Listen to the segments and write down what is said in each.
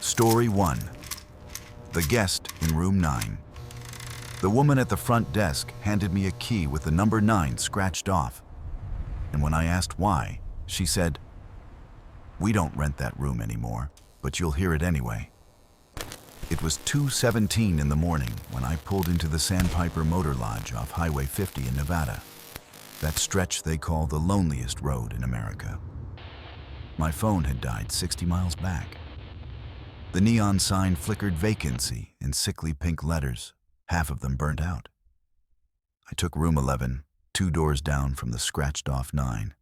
Story 1. The Guest in Room 9. The woman at the front desk handed me a key with the number 9 scratched off. And when I asked why, she said, "We don't rent that room anymore, but you'll hear it anyway." It was 2:17 in the morning when I pulled into the Sandpiper Motor Lodge off Highway 50 in Nevada, that stretch they call the loneliest road in America. My phone had died 60 miles back. The neon sign flickered vacancy in sickly pink letters, half of them burnt out. I took room 11, 2 doors down from the scratched-off 9.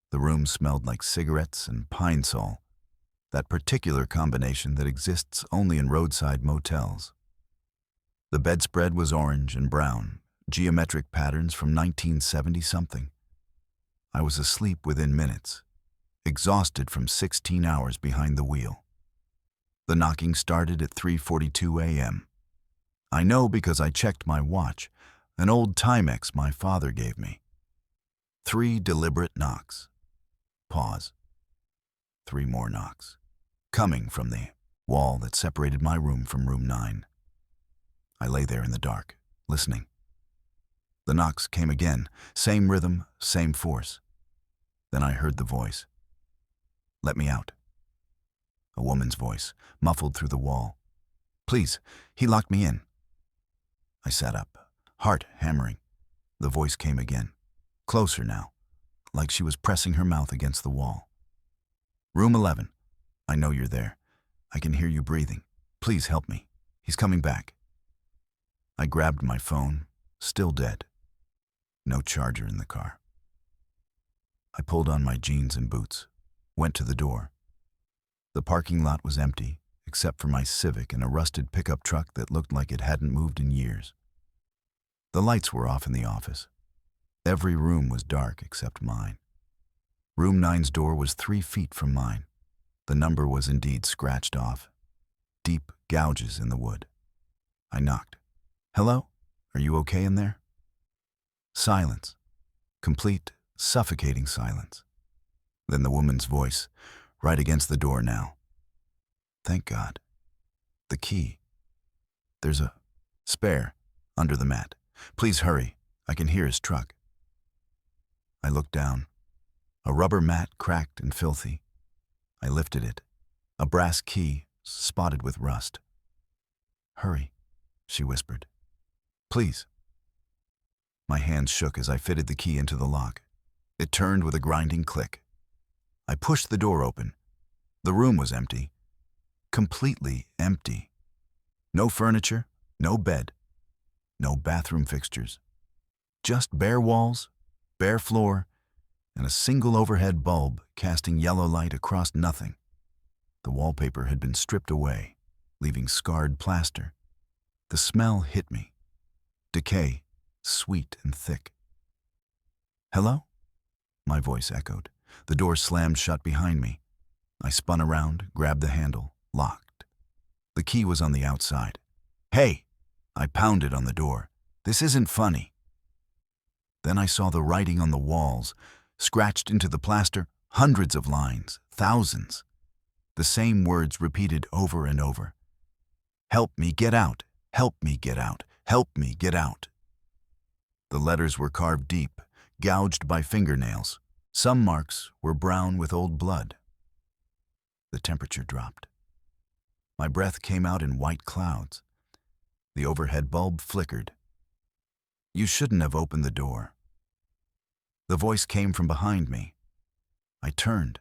The room smelled like cigarettes and pine sol, that particular combination that exists only in roadside motels. The bedspread was orange and brown, geometric patterns from 1970-something. I was asleep within minutes, exhausted from 16 hours behind the wheel. The knocking started at 3:42 a.m. I know because I checked my watch, an old Timex my father gave me. 3 deliberate knocks. Pause. 3 more knocks, coming from the wall that separated my room from room 9. I lay there in the dark, listening. The knocks came again, same rhythm, same force. Then I heard the voice. "Let me out." A woman's voice, muffled through the wall. "Please, he locked me in." I sat up, heart hammering. The voice came again, closer now, like she was pressing her mouth against the wall. "Room 11. I know you're there. I can hear you breathing. Please help me. He's coming back." I grabbed my phone, still dead. No charger in the car. I pulled on my jeans and boots, went to the door. The parking lot was empty, except for my Civic and a rusted pickup truck that looked like it hadn't moved in years. The lights were off in the office. Every room was dark except mine. Room 9's door was 3 feet from mine. The number was indeed scratched off. Deep gouges in the wood. I knocked. "Hello? Are you okay in there?" Silence. Complete, suffocating silence. Then the woman's voice, right against the door now. "Thank God. The key. There's a spare under the mat. Please hurry. I can hear his truck." I looked down. A rubber mat cracked and filthy. I lifted it. A brass key spotted with rust. "Hurry," she whispered. "Please." My hands shook as I fitted the key into the lock. It turned with a grinding click. I pushed the door open. The room was empty. Completely empty. No furniture, no bed, no bathroom fixtures. Just bare walls, bare floor, and a single overhead bulb casting yellow light across nothing. The wallpaper had been stripped away, leaving scarred plaster. The smell hit me. Decay, sweet and thick. "Hello?" My voice echoed. The door slammed shut behind me. I spun around, grabbed the handle, locked. The key was on the outside. "Hey!" I pounded on the door. "This isn't funny." Then I saw the writing on the walls, scratched into the plaster, hundreds of lines, thousands. The same words repeated over and over. "Help me get out! Help me get out! Help me get out!" The letters were carved deep, gouged by fingernails. Some marks were brown with old blood. The temperature dropped. My breath came out in white clouds. The overhead bulb flickered. "You shouldn't have opened the door." The voice came from behind me. I turned.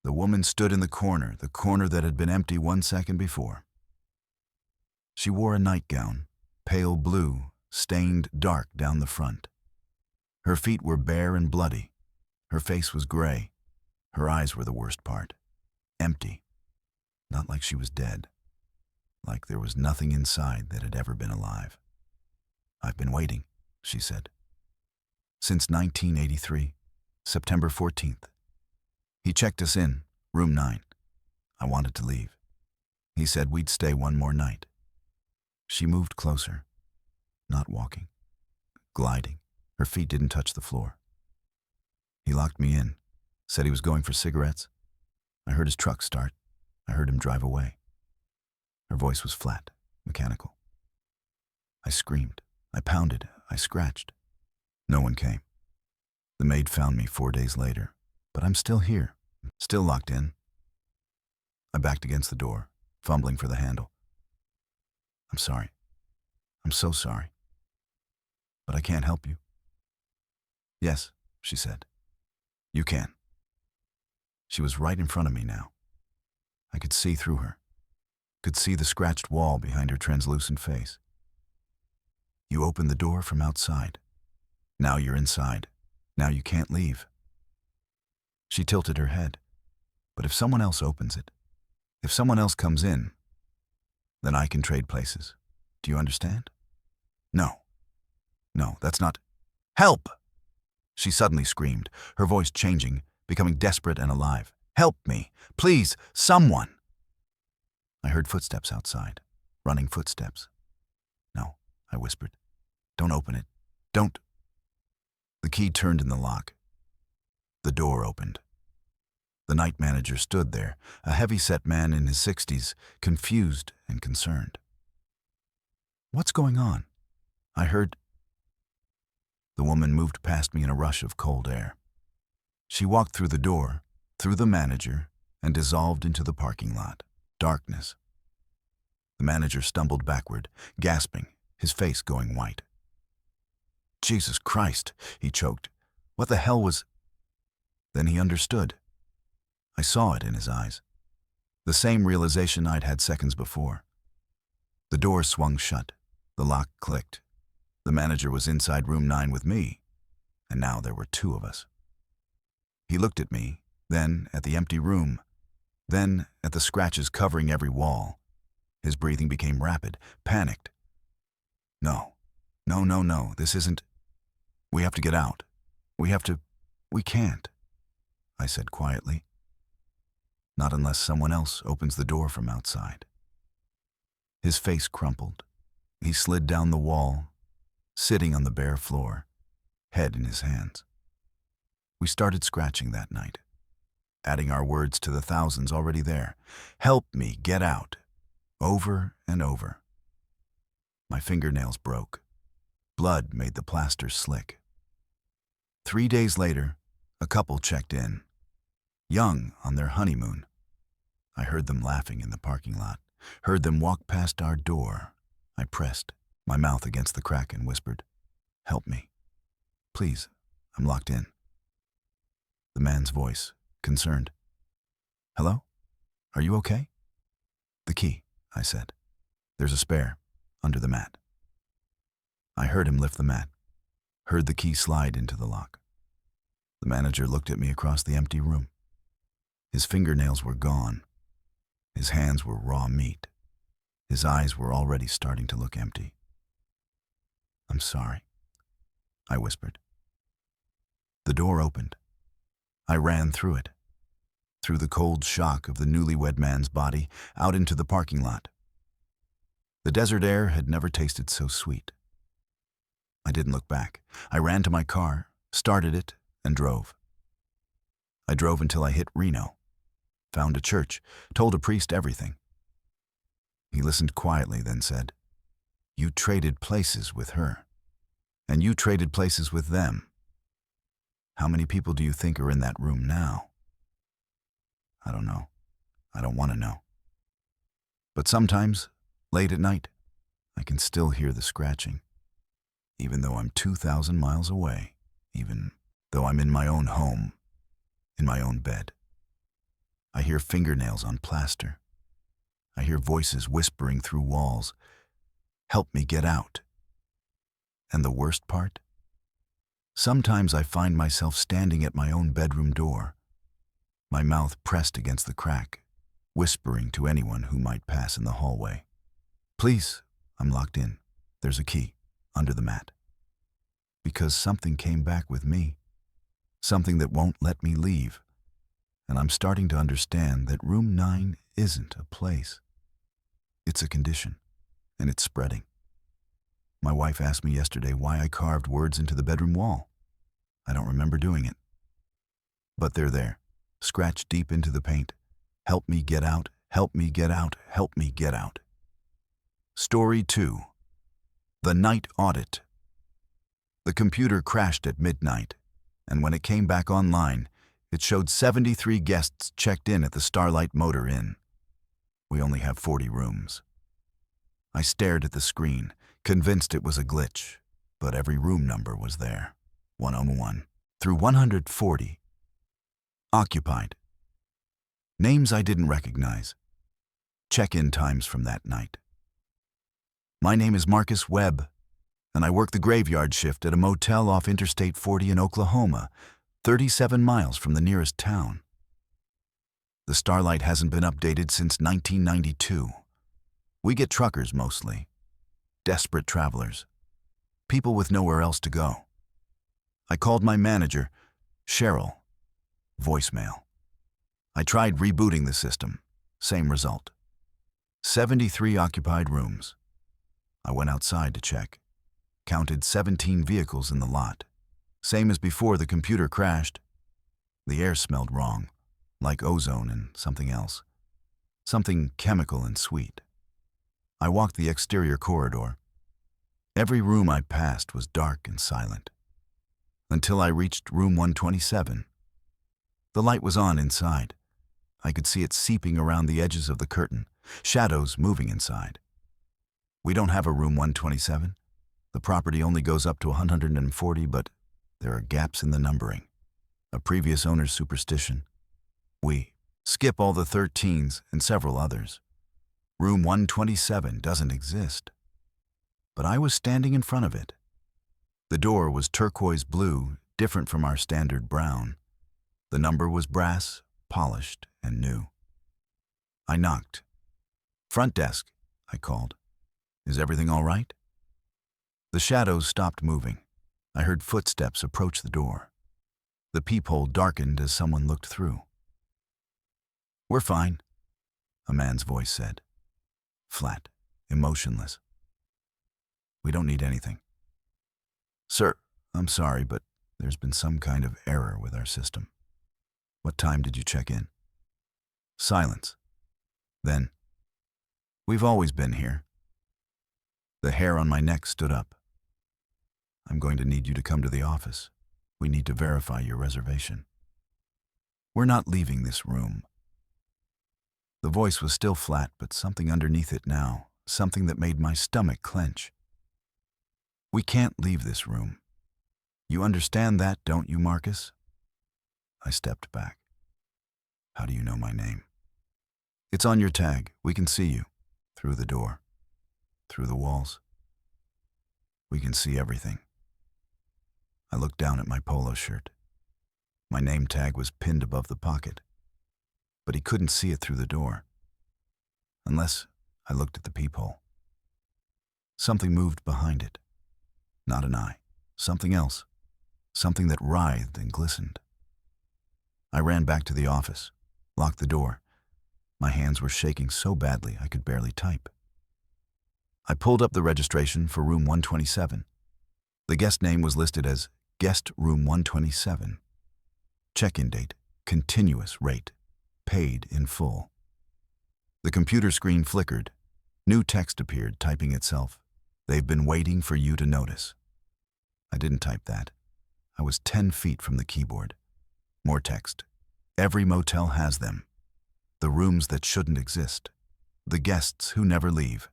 The woman stood in the corner that had been empty 1 second before. She wore a nightgown, pale blue, stained dark down the front. Her feet were bare and bloody. Her face was gray. Her eyes were the worst part. Empty. Not like she was dead. Like there was nothing inside that had ever been alive. "I've been waiting," she said. "Since 1983, September 14th. He checked us in, room 9. I wanted to leave. He said we'd stay one more night." She moved closer. Not walking. Gliding. Her feet didn't touch the floor. "He locked me in. Said he was going for cigarettes. I heard his truck start. I heard him drive away. Her voice was flat, mechanical. I screamed. I pounded. I scratched. No one came. The maid found me 4 days later, but I'm still here, still locked in. I backed against the door, fumbling for the handle. I'm sorry. I'm so sorry. But I can't help you. Yes, she said. You can. She was right in front of me now. I could see through her, could see the scratched wall behind her translucent face. You opened the door from outside. Now you're inside. Now you can't leave. She tilted her head. But if someone else opens it, if someone else comes in, then I can trade places. Do you understand? No. No, that's not... Help! She suddenly screamed, her voice changing, becoming desperate and alive. Help me! Please, someone! I heard footsteps outside, running footsteps. No, I whispered. Don't open it. Don't... The key turned in the lock. The door opened. The night manager stood there, a heavy-set man in his 60s, confused and concerned. What's going on? I heard... The woman moved past me in a rush of cold air. She walked through the door, through the manager, and dissolved into the parking lot. Darkness. The manager stumbled backward, gasping, his face going white. Jesus Christ, he choked. What the hell was... Then he understood. I saw it in his eyes. The same realization I'd had seconds before. The door swung shut. The lock clicked. The manager was inside room 9 with me, and now there were 2 of us. He looked at me, then at the empty room, then at the scratches covering every wall. His breathing became rapid, panicked. No, this isn't... We have to get out. We can't, I said quietly. Not unless someone else opens the door from outside. His face crumpled. He slid down the wall, sitting on the bare floor, head in his hands. We started scratching that night, adding our words to the thousands already there. Help me get out, over and over. My fingernails broke. Blood made the plaster slick. 3 days later, a couple checked in, young on their honeymoon. I heard them laughing in the parking lot, heard them walk past our door. I pressed my mouth against the crack and whispered, Help me. Please, I'm locked in. The man's voice, concerned. Hello? Are you okay? The key, I said. There's a spare, under the mat. I heard him lift the mat, heard the key slide into the lock. The manager looked at me across the empty room. His fingernails were gone. His hands were raw meat. His eyes were already starting to look empty. I'm sorry, I whispered. The door opened. I ran through it, through the cold shock of the newlywed man's body, out into the parking lot. The desert air had never tasted so sweet. I didn't look back. I ran to my car, started it, and drove. I drove until I hit Reno, found a church, told a priest everything. He listened quietly, then said, You traded places with her, and you traded places with them. How many people do you think are in that room now? I don't know. I don't want to know. But sometimes, late at night, I can still hear the scratching, even though I'm 2,000 miles away, even though I'm in my own home, in my own bed. I hear fingernails on plaster. I hear voices whispering through walls. Help me get out. And the worst part? Sometimes I find myself standing at my own bedroom door, my mouth pressed against the crack, whispering to anyone who might pass in the hallway. Please, I'm locked in. There's a key, under the mat. Because something came back with me, something that won't let me leave. And I'm starting to understand that room 9 isn't a place. It's a condition, and it's spreading. My wife asked me yesterday why I carved words into the bedroom wall. I don't remember doing it. But they're there, scratched deep into the paint. Help me get out, Help me get out, help me get out. Story 2. The Night Audit. The computer crashed at midnight, and when it came back online, it showed 73 guests checked in at the Starlight Motor Inn. We only have 40 rooms. I stared at the screen, convinced it was a glitch, but every room number was there. 101 through 140. Occupied. Names I didn't recognize. Check-in times from that night. My name is Marcus Webb, and I work the graveyard shift at a motel off Interstate 40 in Oklahoma, 37 miles from the nearest town. The Starlight hasn't been updated since 1992. We get truckers mostly, desperate travelers, people with nowhere else to go. I called my manager, Cheryl. Voicemail. I tried rebooting the system. Same result. 73 occupied rooms. I went outside to check. Counted 17 vehicles in the lot. Same as before the computer crashed. The air smelled wrong, like ozone and something else. Something chemical and sweet. I walked the exterior corridor. Every room I passed was dark and silent. Until I reached room 127. The light was on inside. I could see it seeping around the edges of the curtain, shadows moving inside. We don't have a room 127. The property only goes up to 140, but there are gaps in the numbering. A previous owner's superstition. We skip all the 13s and several others. Room 127 doesn't exist. But I was standing in front of it. The door was turquoise blue, different from our standard brown. The number was brass, polished, and new. I knocked. "Front desk," I called. "Is everything all right?" The shadows stopped moving. I heard footsteps approach the door. The peephole darkened as someone looked through. "We're fine," a man's voice said. Flat, emotionless. "We don't need anything." "Sir, I'm sorry, but there's been some kind of error with our system." "What time did you check in?" Silence. Then, "We've always been here." The hair on my neck stood up. "I'm going to need you to come to the office. We need to verify your reservation." "We're not leaving this room." The voice was still flat, but something underneath it now, something that made my stomach clench. "We can't leave this room. You understand that, don't you, Marcus?" I stepped back. "How do you know my name?" "It's on your tag. We can see you. Through the door. Through the walls. We can see everything." I looked down at my polo shirt. My name tag was pinned above the pocket, but he couldn't see it through the door. Unless I looked at the peephole. Something moved behind it. Not an eye. Something else. Something that writhed and glistened. I ran back to the office, locked the door. My hands were shaking so badly I could barely type. I pulled up the registration for room 127. The guest name was listed as Guest Room 127. Check-in date, continuous rate, paid in full. The computer screen flickered. New text appeared, typing itself. "They've been waiting for you to notice." I didn't type that. I was 10 feet from the keyboard. More text. "Every motel has them. The rooms that shouldn't exist. The guests who never leave.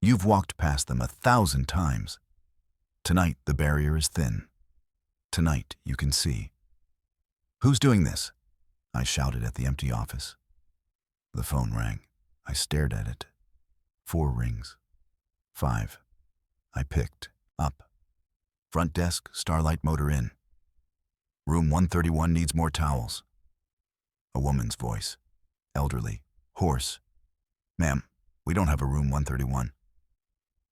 You've walked past them 1,000 times. Tonight the barrier is thin. Tonight you can see." "Who's doing this?" I shouted at the empty office. The phone rang. I stared at it. 4 rings. 5. I picked up. "Front desk, Starlight Motor Inn. Room 131 needs more towels." A woman's voice. Elderly. Hoarse. "Ma'am, we don't have a room 131.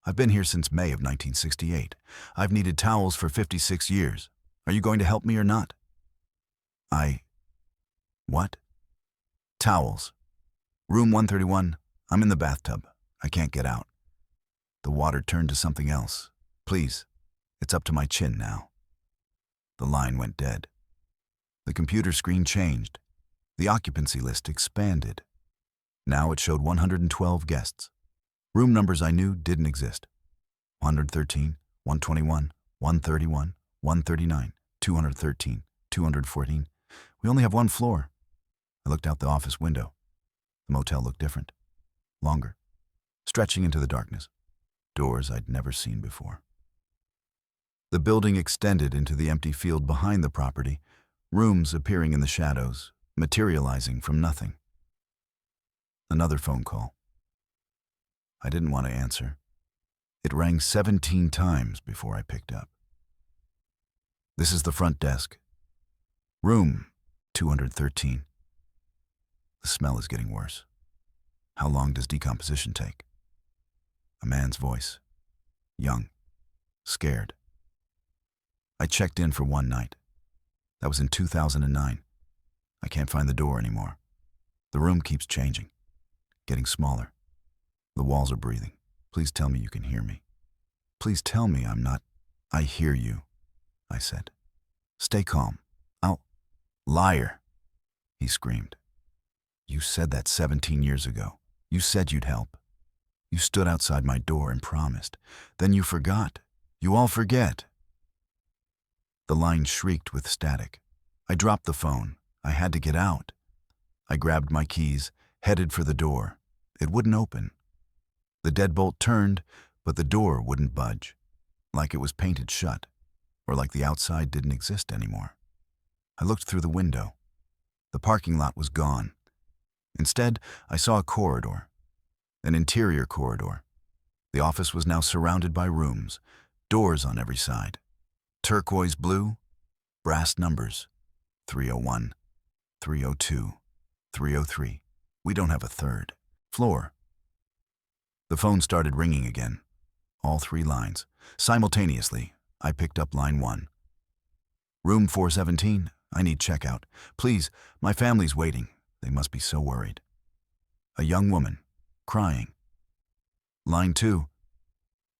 I've been here since May of 1968. I've needed towels for 56 years. Are you going to help me or not?" What? "Towels. Room 131. I'm in the bathtub. I can't get out." The water turned to something else. "Please. It's up to my chin now." The line went dead. The computer screen changed. The occupancy list expanded. Now it showed 112 guests. Room numbers I knew didn't exist. 113, 121, 131, 139, 213, 214. We only have one floor. I looked out the office window. The motel looked different. Longer. Stretching into the darkness. Doors I'd never seen before. The building extended into the empty field behind the property, rooms appearing in the shadows, materializing from nothing. Another phone call. I didn't want to answer. It rang 17 times before I picked up. This is the front desk. Room 213. The smell is getting worse. How long does decomposition take? A man's voice. Young. Scared. I checked in for one night. That was in 2009. I can't find the door anymore. The room keeps changing. Getting smaller. The walls are breathing. Please tell me you can hear me. Please tell me I'm not... I hear you, I said. Stay calm. Liar, he screamed. You said that 17 years ago. You said you'd help. You stood outside my door and promised. Then you forgot. You all forget. The line shrieked with static. I dropped the phone. I had to get out. I grabbed my keys, headed for the door. It wouldn't open. The deadbolt turned, but the door wouldn't budge, like it was painted shut, or like the outside didn't exist anymore. I looked through the window. The parking lot was gone. Instead, I saw a corridor, an interior corridor. The office was now surrounded by rooms, doors on every side. Turquoise blue, brass numbers, 301, 302, 303. We don't have a third. Floor. The phone started ringing again. All three lines. Simultaneously, I picked up line 1. Room 417, I need checkout. Please, my family's waiting. They must be so worried. A young woman, crying. Line 2.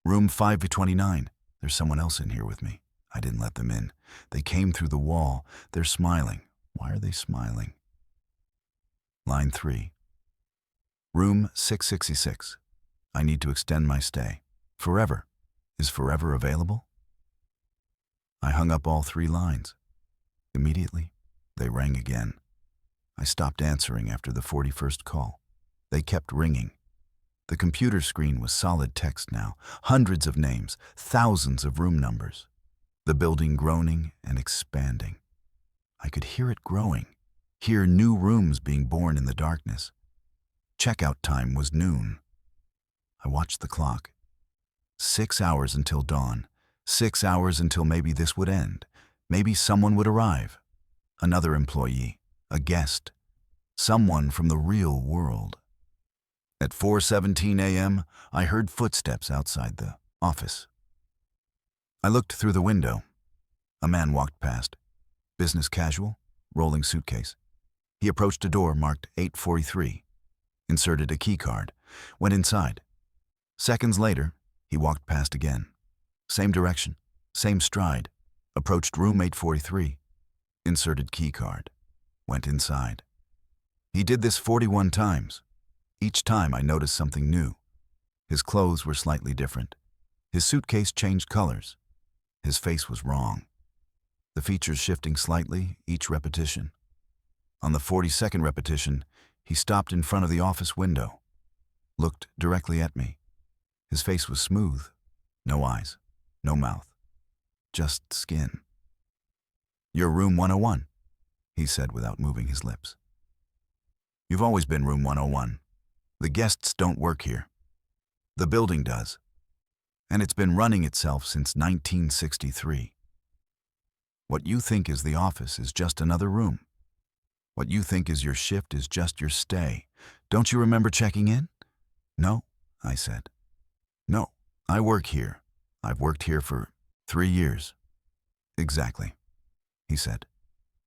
Room 529. There's someone else in here with me. I didn't let them in. They came through the wall. They're smiling. Why are they smiling? Line 3. Room 666. I need to extend my stay. Forever. Is forever available? I hung up all three lines. Immediately, they rang again. I stopped answering after the 41st call. They kept ringing. The computer screen was solid text now, hundreds of names, thousands of room numbers. The building groaning and expanding. I could hear it growing, hear new rooms being born in the darkness. Checkout time was noon. I watched the clock. 6 hours until dawn. 6 hours until maybe this would end. Maybe someone would arrive. Another employee, a guest, someone from the real world. At 4:17 a.m., I heard footsteps outside the office. I looked through the window. A man walked past. Business casual, rolling suitcase. He approached a door marked 843, inserted a key card, went inside. Seconds later, he walked past again. Same direction, same stride, approached room 843, inserted key card, went inside. He did this 41 times. Each time I noticed something new. His clothes were slightly different. His suitcase changed colors. His face was wrong. The features shifting slightly each repetition. On the 42nd repetition, he stopped in front of the office window, looked directly at me. His face was smooth, no eyes, no mouth, just skin. "You're room 101, he said without moving his lips. "You've always been room 101. The guests don't work here. The building does. And it's been running itself since 1963. What you think is the office is just another room. What you think is your shift is just your stay. Don't you remember checking in?" "No," I said. "No, I work here. I've worked here for 3 years. "Exactly," he said.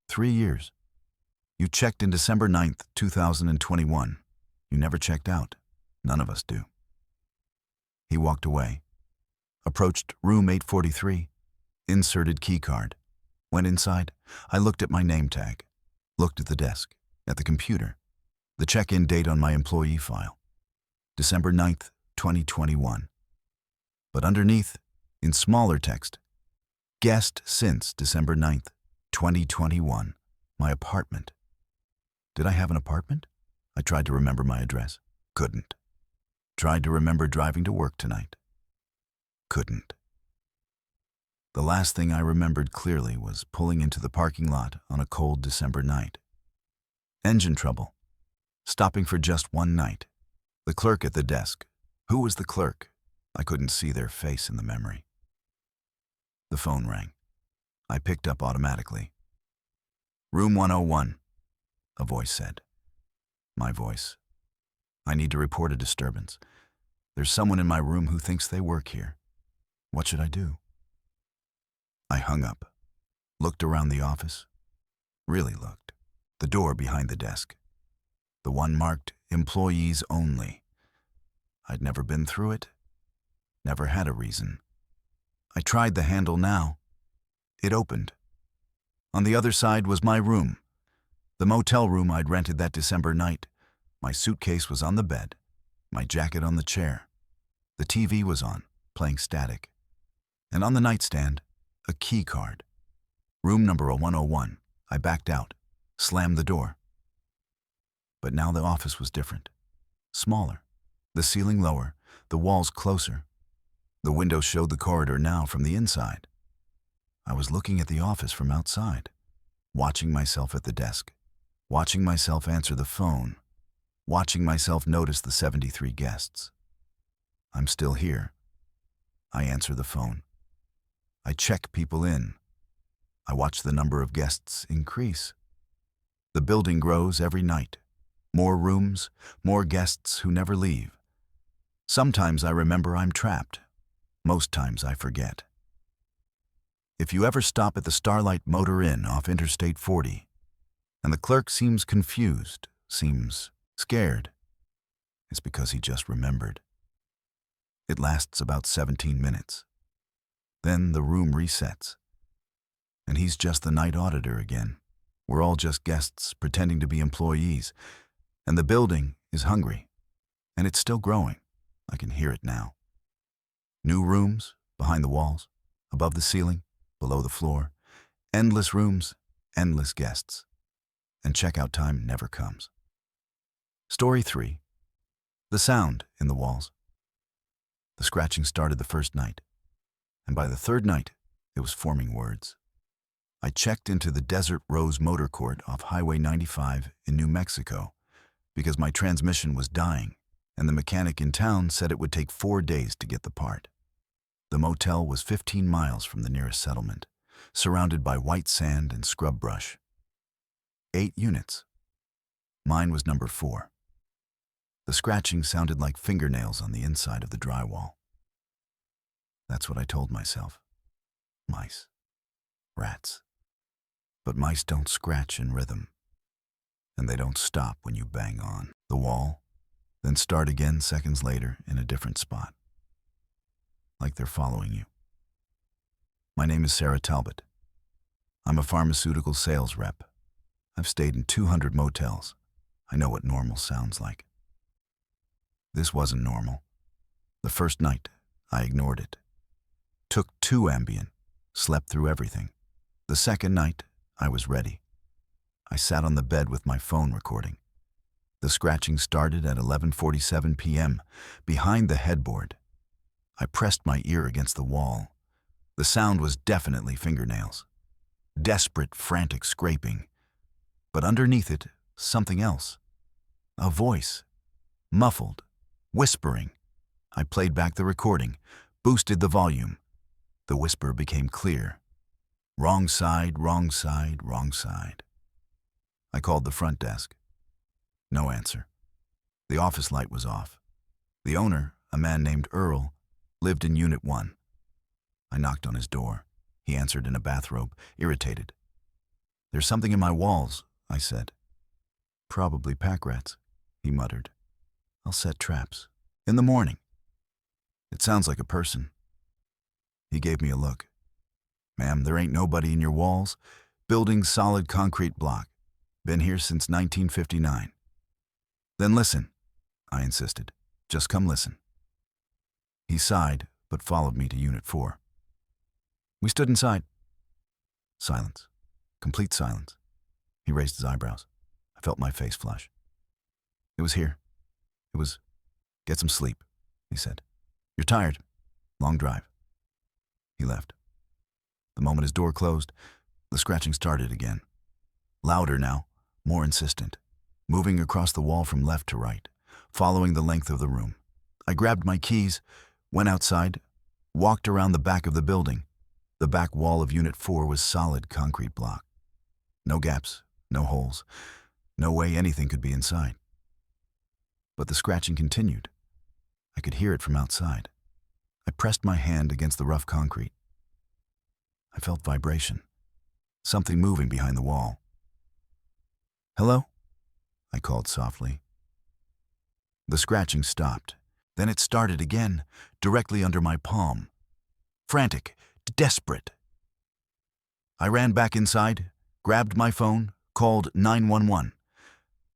3 years. You checked in December 9th, 2021. You never checked out. None of us do." He walked away, approached room 843, inserted key card, went inside. I looked at my name tag, looked at the desk, at the computer. The check-in date on my employee file, December 9th, 2021. But underneath, in smaller text, guest since December 9th, 2021, my apartment. Did I have an apartment? I tried to remember my address. Couldn't. Tried to remember driving to work tonight. Couldn't. The last thing I remembered clearly was pulling into the parking lot on a cold December night. Engine trouble. Stopping for just one night. The clerk at the desk. Who was the clerk? I couldn't see their face in the memory. The phone rang. I picked up automatically. Room 101, a voice said. My voice. I need to report a disturbance. There's someone in my room who thinks they work here. What should I do? I hung up, looked around the office, really looked. The door behind the desk. The one marked employees only. I'd never been through it, never had a reason. I tried the handle now. It opened. On the other side was my room, the motel room I'd rented that December night. My suitcase was on the bed, my jacket on the chair. The TV was on, playing static. And on the nightstand, a key card. Room number 101. I backed out, slammed the door. But now the office was different. Smaller, the ceiling lower, the walls closer. The window showed the corridor now from the inside. I was looking at the office from outside, watching myself at the desk, watching myself answer the phone, watching myself notice the 73 guests. I'm still here. I answer the phone. I check people in. I watch the number of guests increase. The building grows every night. More rooms, more guests who never leave. Sometimes I remember I'm trapped. Most times I forget. If you ever stop at the Starlight Motor Inn off Interstate 40, and the clerk seems confused, seems scared, it's because he just remembered. It lasts about 17 minutes. Then the room resets. And he's just the night auditor again. We're all just guests pretending to be employees. And the building is hungry. And it's still growing. I can hear it now. New rooms, behind the walls, above the ceiling, below the floor. Endless rooms, endless guests. And checkout time never comes. Story 3. The sound in the walls. The scratching started the first night. And by the third night, it was forming words. I checked into the Desert Rose Motor Court off Highway 95 in New Mexico because my transmission was dying, and the mechanic in town said it would take 4 days to get the part. The motel was 15 miles from the nearest settlement, surrounded by white sand and scrub brush. 8 units. Mine was number 4. The scratching sounded like fingernails on the inside of the drywall. That's what I told myself. Mice. Rats. But mice don't scratch in rhythm. And they don't stop when you bang on the wall, then start again seconds later in a different spot. Like they're following you. My name is Sarah Talbot. I'm a pharmaceutical sales rep. I've stayed in 200 motels. I know what normal sounds like. This wasn't normal. The first night, I ignored it. Took 2 Ambien, slept through everything. The second night, I was ready. I sat on the bed with my phone recording. The scratching started at 11:47 p.m. behind the headboard. I pressed my ear against the wall. The sound was definitely fingernails. Desperate, frantic scraping. But underneath it, something else. A voice. Muffled. Whispering. I played back the recording, boosted the volume. The whisper became clear. Wrong side, wrong side, wrong side. I called the front desk. No answer. The office light was off. The owner, a man named Earl, lived in Unit 1. I knocked on his door. He answered in a bathrobe, irritated. "There's something in my walls," I said. "Probably pack rats," he muttered. "I'll set traps. In the morning." "It sounds like a person." He gave me a look. "Ma'am, there ain't nobody in your walls. Building solid concrete block. Been here since 1959. Then listen, I insisted. Just come listen. He sighed, but followed me to Unit 4. We stood inside. Silence. Complete silence. He raised his eyebrows. I felt my face flush. It was here. It was, get some sleep, he said. You're tired. Long drive. He left. The moment his door closed, the scratching started again. Louder now, more insistent, moving across the wall from left to right, following the length of the room. I grabbed my keys, went outside, walked around the back of the building. The back wall of Unit 4 was solid concrete block. No gaps, no holes, no way anything could be inside. But the scratching continued. I could hear it from outside. I pressed my hand against the rough concrete. I felt vibration, something moving behind the wall. Hello? I called softly. The scratching stopped. Then it started again, directly under my palm. Frantic, desperate. I ran back inside, grabbed my phone, called 911.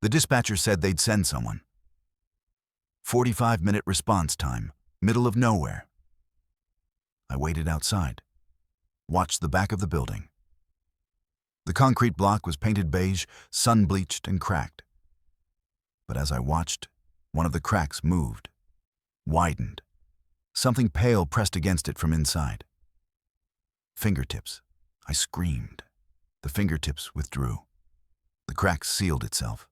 The dispatcher said they'd send someone. 45-minute response time, middle of nowhere. I waited outside, watched the back of the building. The concrete block was painted beige, sun-bleached and cracked. But as I watched, one of the cracks moved, widened. Something pale pressed against it from inside. Fingertips. I screamed. The fingertips withdrew. The crack sealed itself.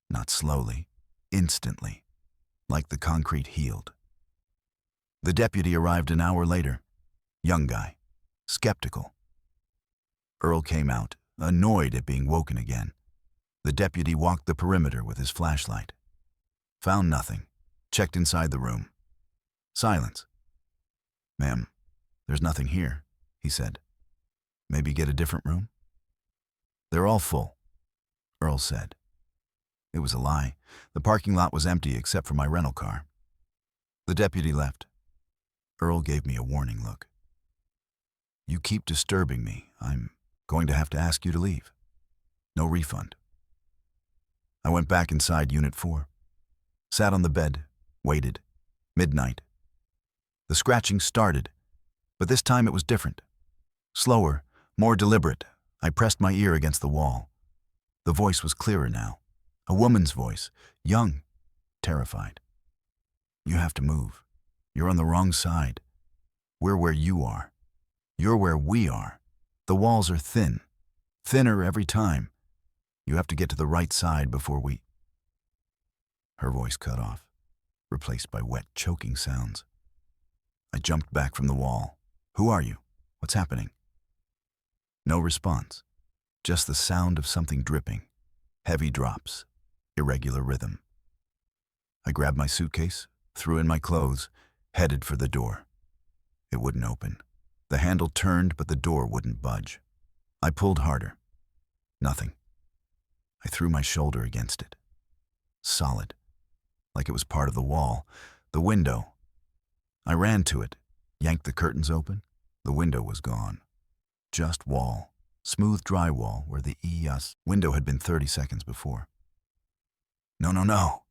Not slowly, instantly, like the concrete healed. The deputy arrived an hour later. Young guy, skeptical. Earl came out, annoyed at being woken again. The deputy walked the perimeter with his flashlight. Found nothing. Checked inside the room. Silence. Ma'am, there's nothing here, he said. Maybe get a different room? They're all full, Earl said. It was a lie. The parking lot was empty except for my rental car. The deputy left. Earl gave me a warning look. You keep disturbing me. I'm going to have to ask you to leave. No refund. I went back inside Unit 4. Sat on the bed, waited. Midnight. The scratching started, but this time it was different. Slower, more deliberate. I pressed my ear against the wall. The voice was clearer now. A woman's voice, young, terrified. You have to move. You're on the wrong side. We're where you are. You're where we are. The walls are thin. Thinner every time. You have to get to the right side before we... Her voice cut off, replaced by wet, choking sounds. I jumped back from the wall. Who are you? What's happening? No response. Just the sound of something dripping. Heavy drops. Irregular rhythm. I grabbed my suitcase, threw in my clothes, headed for the door. It wouldn't open. The handle turned, but the door wouldn't budge. I pulled harder. Nothing. I threw my shoulder against it. Solid. Like it was part of the wall. The window. I ran to it, yanked the curtains open. The window was gone. Just wall. Smooth drywall where the ES window had been 30 seconds before. No, no, no.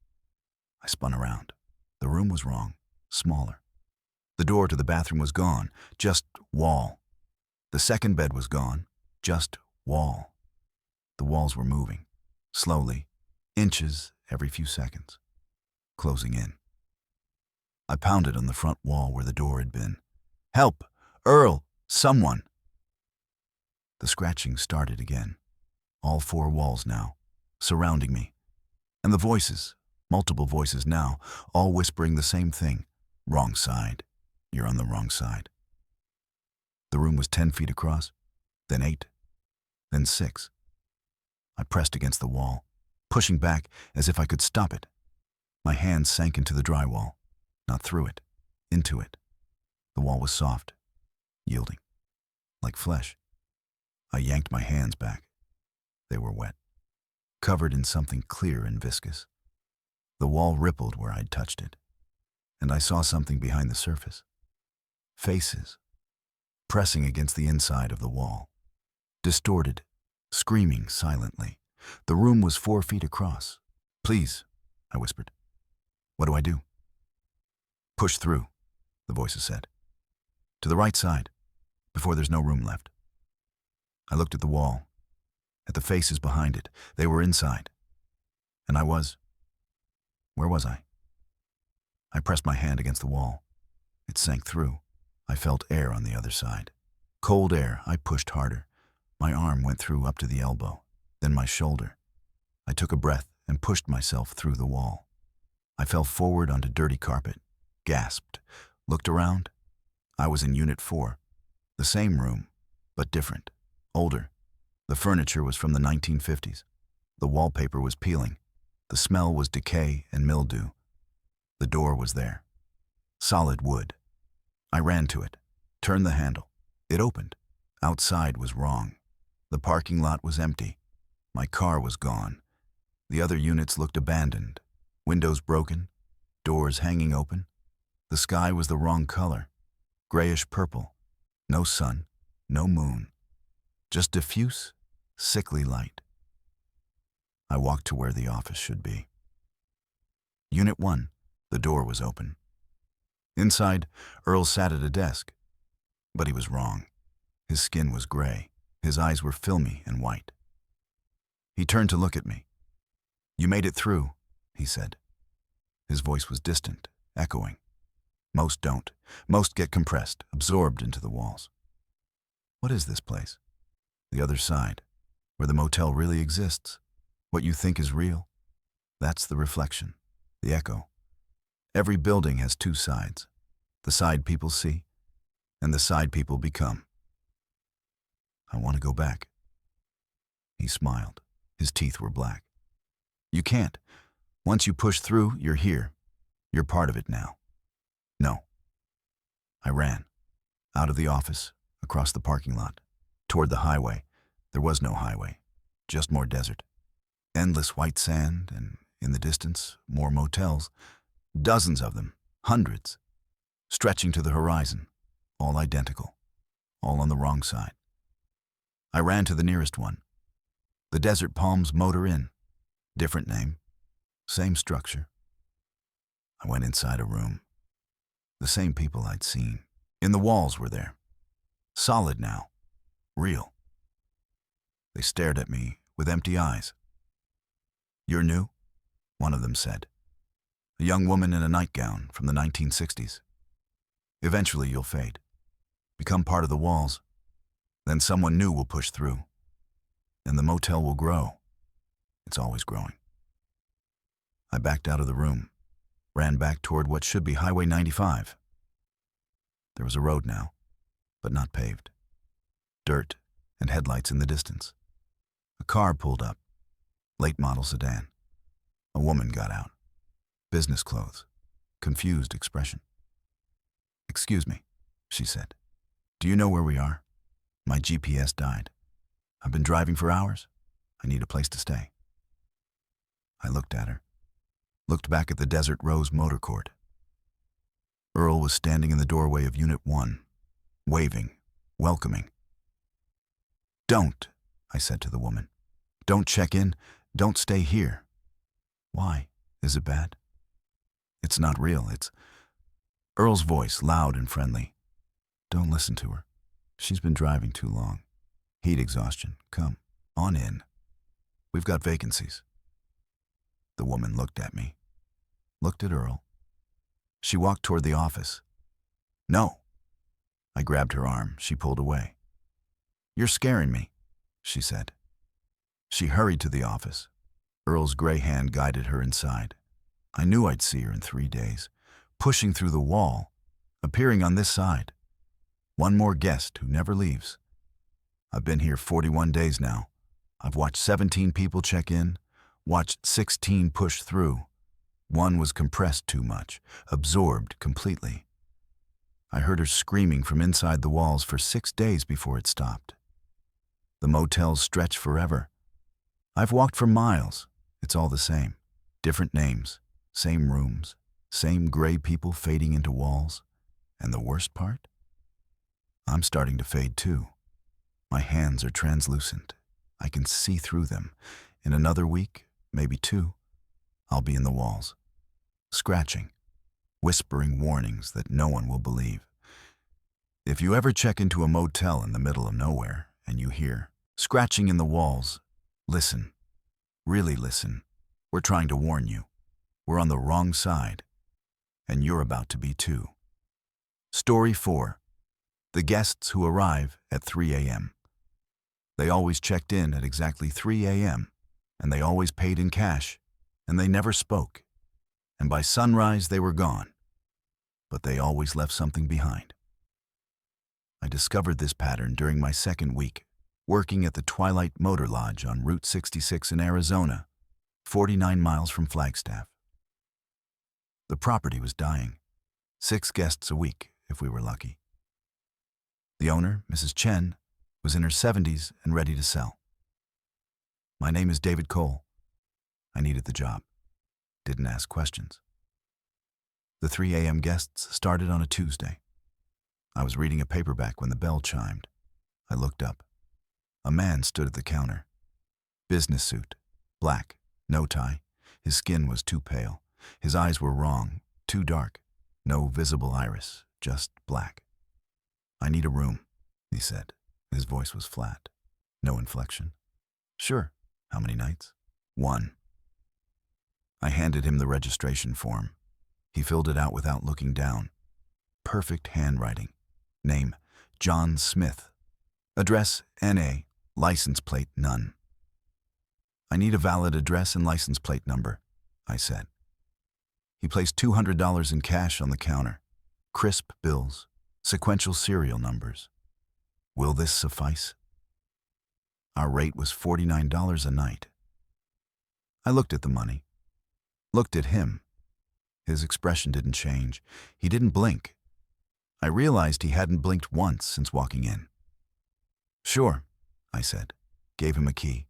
I spun around. The room was wrong. Smaller. The door to the bathroom was gone. Just wall. The second bed was gone. Just wall. The walls were moving. Slowly. Inches every few seconds. Closing in. I pounded on the front wall where the door had been. Help! Earl! Someone! The scratching started again. All four walls now, surrounding me. And the voices, multiple voices now, all whispering the same thing. Wrong side. You're on the wrong side. The room was 10 feet across, then 8, then 6. I pressed against the wall, pushing back as if I could stop it. My hands sank into the drywall, not through it, into it. The wall was soft, yielding, like flesh. I yanked my hands back. They were wet, covered in something clear and viscous. The wall rippled where I'd touched it, and I saw something behind the surface. Faces, pressing against the inside of the wall. Distorted, screaming silently. The room was 4 feet across. Please, I whispered. What do I do? Push through, the voices said. To the right side, before there's no room left. I looked at the wall, at the faces behind it. They were inside. And I was. Where was I? I pressed my hand against the wall. It sank through. I felt air on the other side. Cold air. I pushed harder. My arm went through up to the elbow, then my shoulder. I took a breath and pushed myself through the wall. I fell forward onto dirty carpet, gasped, looked around. I was in Unit 4, the same room, but different, older. The furniture was from the 1950s. The wallpaper was peeling. The smell was decay and mildew. The door was there. Solid wood. I ran to it, turned the handle. It opened. Outside was wrong. The parking lot was empty. My car was gone. The other units looked abandoned. Windows broken, doors hanging open. The sky was the wrong color, grayish purple. No sun, no moon. Just diffuse, sickly light. I walked to where the office should be. Unit 1, the door was open. Inside, Earl sat at a desk. But he was wrong. His skin was gray. His eyes were filmy and white. He turned to look at me. You made it through, he said. His voice was distant, echoing. Most don't. Most get compressed, absorbed into the walls. What is this place? The other side, where the motel really exists. What you think is real. That's the reflection, the echo. Every building has two sides. The side people see, and the side people become. I want to go back. He smiled. His teeth were black. You can't. Once you push through, you're here. You're part of it now. No. I ran. Out of the office, across the parking lot, toward the highway. There was no highway, just more desert. Endless white sand, and in the distance, more motels. Dozens of them, hundreds, stretching to the horizon, all identical, all on the wrong side. I ran to the nearest one. The Desert Palms Motor Inn. Different name, same structure. I went inside a room. The same people I'd seen. In the walls were there. Solid now. Real. They stared at me with empty eyes. You're new? One of them said. A young woman in a nightgown from the 1960s. Eventually you'll fade. Become part of the walls. Then someone new will push through. And the motel will grow. It's always growing. I backed out of the room, ran back toward what should be Highway 95. There was a road now, but not paved. Dirt and headlights in the distance. A car pulled up, late model sedan. A woman got out. Business clothes, confused expression. Excuse me, she said. Do you know where we are? My GPS died. I've been driving for hours. I need a place to stay. I looked at her, looked back at the Desert Rose motor court. Earl was standing in the doorway of Unit 1, waving, welcoming. Don't, I said to the woman. Don't check in. Don't stay here. Why? Is it bad? It's not real. It's Earl's voice, loud and friendly. Don't listen to her. She's been driving too long. Heat exhaustion. Come, on in. We've got vacancies. The woman looked at me, looked at Earl. She walked toward the office. No. I grabbed her arm. She pulled away. You're scaring me, she said. She hurried to the office. Earl's gray hand guided her inside. I knew I'd see her in 3 days, pushing through the wall, appearing on this side. One more guest who never leaves. I've been here 41 days now. I've watched 17 people check in, watched 16 push through. One was compressed too much, absorbed completely. I heard her screaming from inside the walls for 6 days before it stopped. The motels stretch forever. I've walked for miles. It's all the same. Different names, same rooms, same gray people fading into walls. And the worst part? I'm starting to fade too. My hands are translucent. I can see through them. In another week, maybe 2, I'll be in the walls, scratching, whispering warnings that no one will believe. If you ever check into a motel in the middle of nowhere and you hear scratching in the walls, listen. Really listen. We're trying to warn you. We're on the wrong side, and you're about to be too. Story 4. The guests who arrive at 3 a.m. They always checked in at exactly 3 a.m., and they always paid in cash, and they never spoke. And by sunrise, they were gone. But they always left something behind. I discovered this pattern during my second week, working at the Twilight Motor Lodge on Route 66 in Arizona, 49 miles from Flagstaff. The property was dying. 6 guests a week, if we were lucky. The owner, Mrs. Chen, was in her 70s and ready to sell. My name is David Cole. I needed the job. Didn't ask questions. The 3 a.m. guests started on a Tuesday. I was reading a paperback when the bell chimed. I looked up. A man stood at the counter. Business suit, black, no tie. His skin was too pale. His eyes were wrong, too dark. No visible iris, just black. I need a room, he said. His voice was flat, no inflection. Sure. How many nights? 1. I handed him the registration form. He filled it out without looking down. Perfect handwriting. Name, John Smith. Address, NA. License plate, none. I need a valid address and license plate number, I said. He placed $200 in cash on the counter. Crisp bills, sequential serial numbers. Will this suffice? Our rate was $49 a night. I looked at the money. Looked at him. His expression didn't change. He didn't blink. I realized he hadn't blinked once since walking in. Sure, I said. Gave him a key.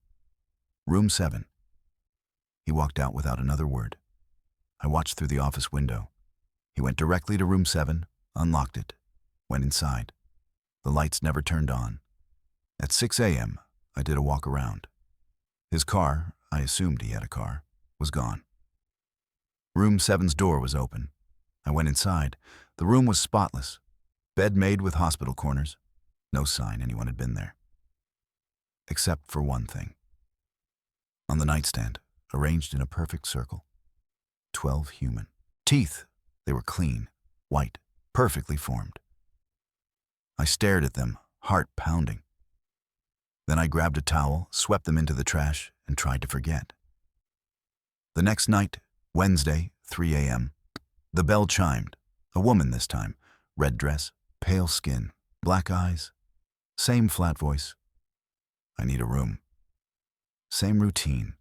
Room 7. He walked out without another word. I watched through the office window. He went directly to room 7, unlocked it, went inside. The lights never turned on. At 6 a.m., I did a walk around. His car, I assumed he had a car, was gone. Room 7's door was open. I went inside. The room was spotless. Bed made with hospital corners. No sign anyone had been there. Except for one thing. On the nightstand, arranged in a perfect circle, 12 human teeth. They were clean, white, perfectly formed. I stared at them, heart pounding. Then I grabbed a towel, swept them into the trash, and tried to forget. The next night, Wednesday, 3 a.m., the bell chimed. A woman this time, red dress, pale skin, black eyes, same flat voice. I need a room. Same routine.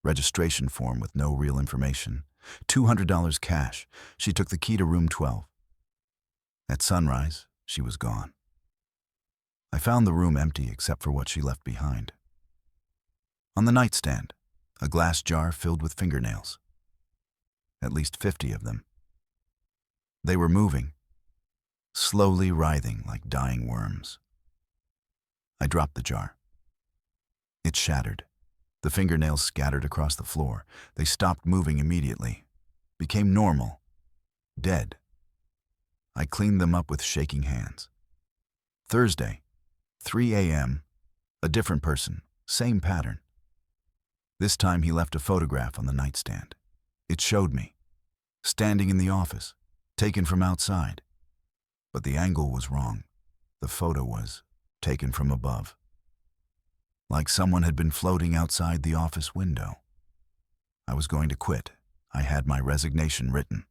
Registration form with no real information. $200 cash. She took the key to room 12. At sunrise, she was gone. I found the room empty except for what she left behind. On the nightstand, a glass jar filled with fingernails. At least 50 of them. They were moving, slowly writhing like dying worms. I dropped the jar. It shattered. The fingernails scattered across the floor. They stopped moving immediately, became normal, dead. I cleaned them up with shaking hands. Thursday, 3 a.m., a different person, same pattern. This time he left a photograph on the nightstand. It showed me, standing in the office, taken from outside. But the angle was wrong. The photo was taken from above. Like someone had been floating outside the office window. I was going to quit. I had my resignation written.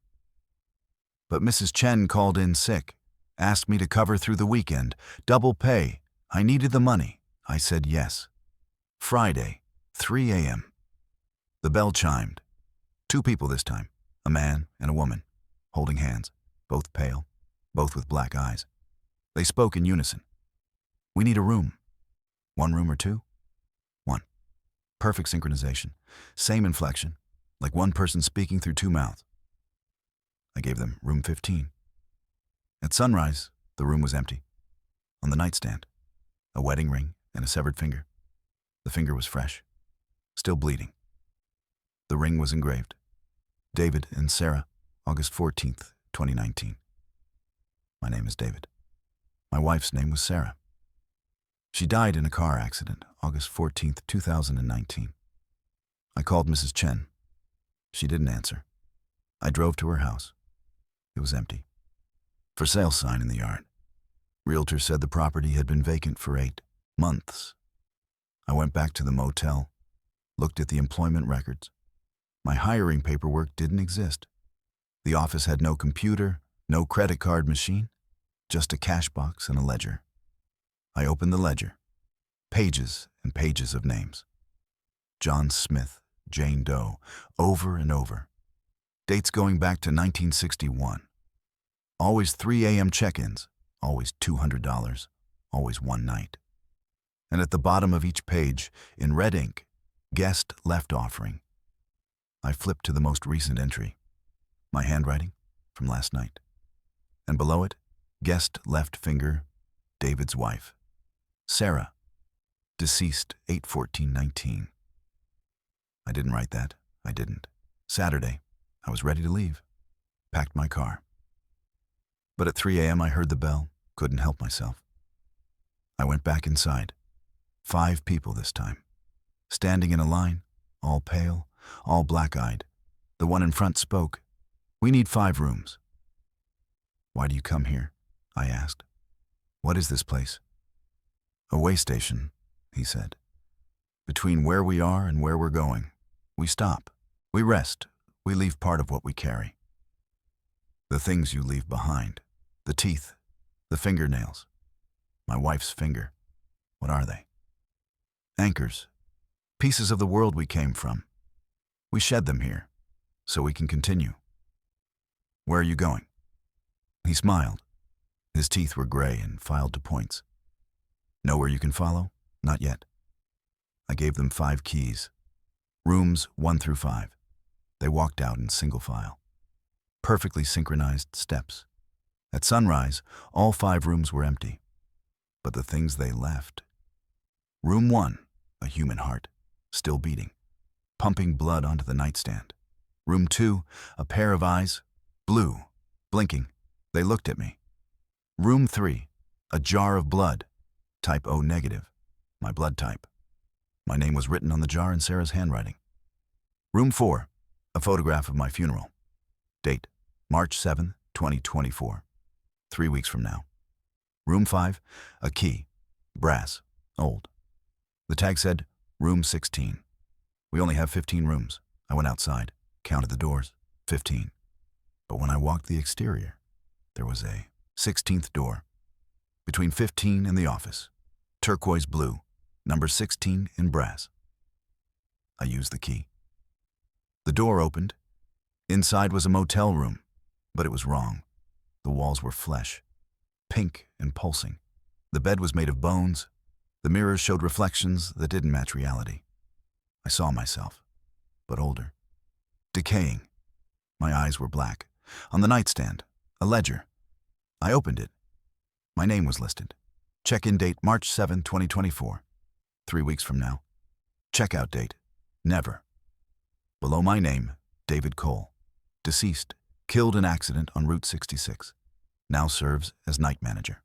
But Mrs. Chen called in sick, asked me to cover through the weekend, double pay. I needed the money. I said yes. Friday, 3 a.m. The bell chimed. 2 people this time, a man and a woman, holding hands, both pale, both with black eyes. They spoke in unison. We need a room. 1 room or 2? 1. Perfect synchronization, same inflection, like one person speaking through 2 mouths. I gave them room 15. At sunrise, the room was empty. On the nightstand, a wedding ring and a severed finger. The finger was fresh, still bleeding. The ring was engraved, David and Sarah, August 14th, 2019. My name is David. My wife's name was Sarah. She died in a car accident, August 14th, 2019. I called Mrs. Chen. She didn't answer. I drove to her house. It was empty. For sale sign in the yard. Realtor said the property had been vacant for 8 months. I went back to the motel, looked at the employment records. My hiring paperwork didn't exist. The office had no computer, no credit card machine, just a cash box and a ledger. I opened the ledger. Pages and pages of names. John Smith, Jane Doe, over and over. Dates going back to 1961. Always 3 a.m. check-ins, always $200, always one night. And at the bottom of each page, in red ink, guest left offering. I flipped to the most recent entry, my handwriting from last night. And below it, guest left finger, David's wife, Sarah, deceased 8/14/19. I didn't write that. I didn't. Saturday, I was ready to leave. Packed my car. But at 3 a.m. I heard the bell, couldn't help myself. I went back inside. 5 people this time. Standing in a line, all pale, all black-eyed. The one in front spoke. "We need 5 rooms." "Why do you come here?" I asked. "What is this place?" "A way station," he said. "Between where we are and where we're going. We stop. We rest. We leave part of what we carry. The things you leave behind. The teeth. The fingernails. My wife's finger. What are they? Anchors. Pieces of the world we came from. We shed them here, so we can continue." "Where are you going?" He smiled. His teeth were gray and filed to points. "Know where you can follow?" "Not yet." I gave them 5 keys. Rooms 1 through 5. They walked out in single file. Perfectly synchronized steps. At sunrise, all 5 rooms were empty. But the things they left. Room 1, a human heart, still beating, pumping blood onto the nightstand. Room 2, a pair of eyes, blue, blinking. They looked at me. Room 3, a jar of blood, type O negative, my blood type. My name was written on the jar in Sarah's handwriting. Room 4, a photograph of my funeral. Date, March 7, 2024, 3 weeks from now. Room 5, a key, brass, old. The tag said, Room 16. We only have 15 rooms. I went outside, counted the doors, 15. But when I walked the exterior, there was a 16th door. Between 15 and the office, turquoise blue, number 16 in brass. I used the key. The door opened. Inside was a motel room, but it was wrong. The walls were flesh, pink and pulsing. The bed was made of bones. The mirrors showed reflections that didn't match reality. I saw myself, but older. Decaying. My eyes were black. On the nightstand, a ledger. I opened it. My name was listed. Check-in date, March 7, 2024. 3 weeks from now. Checkout date, never. Below my name, David Cole. Deceased, killed in accident on Route 66. Now serves as night manager.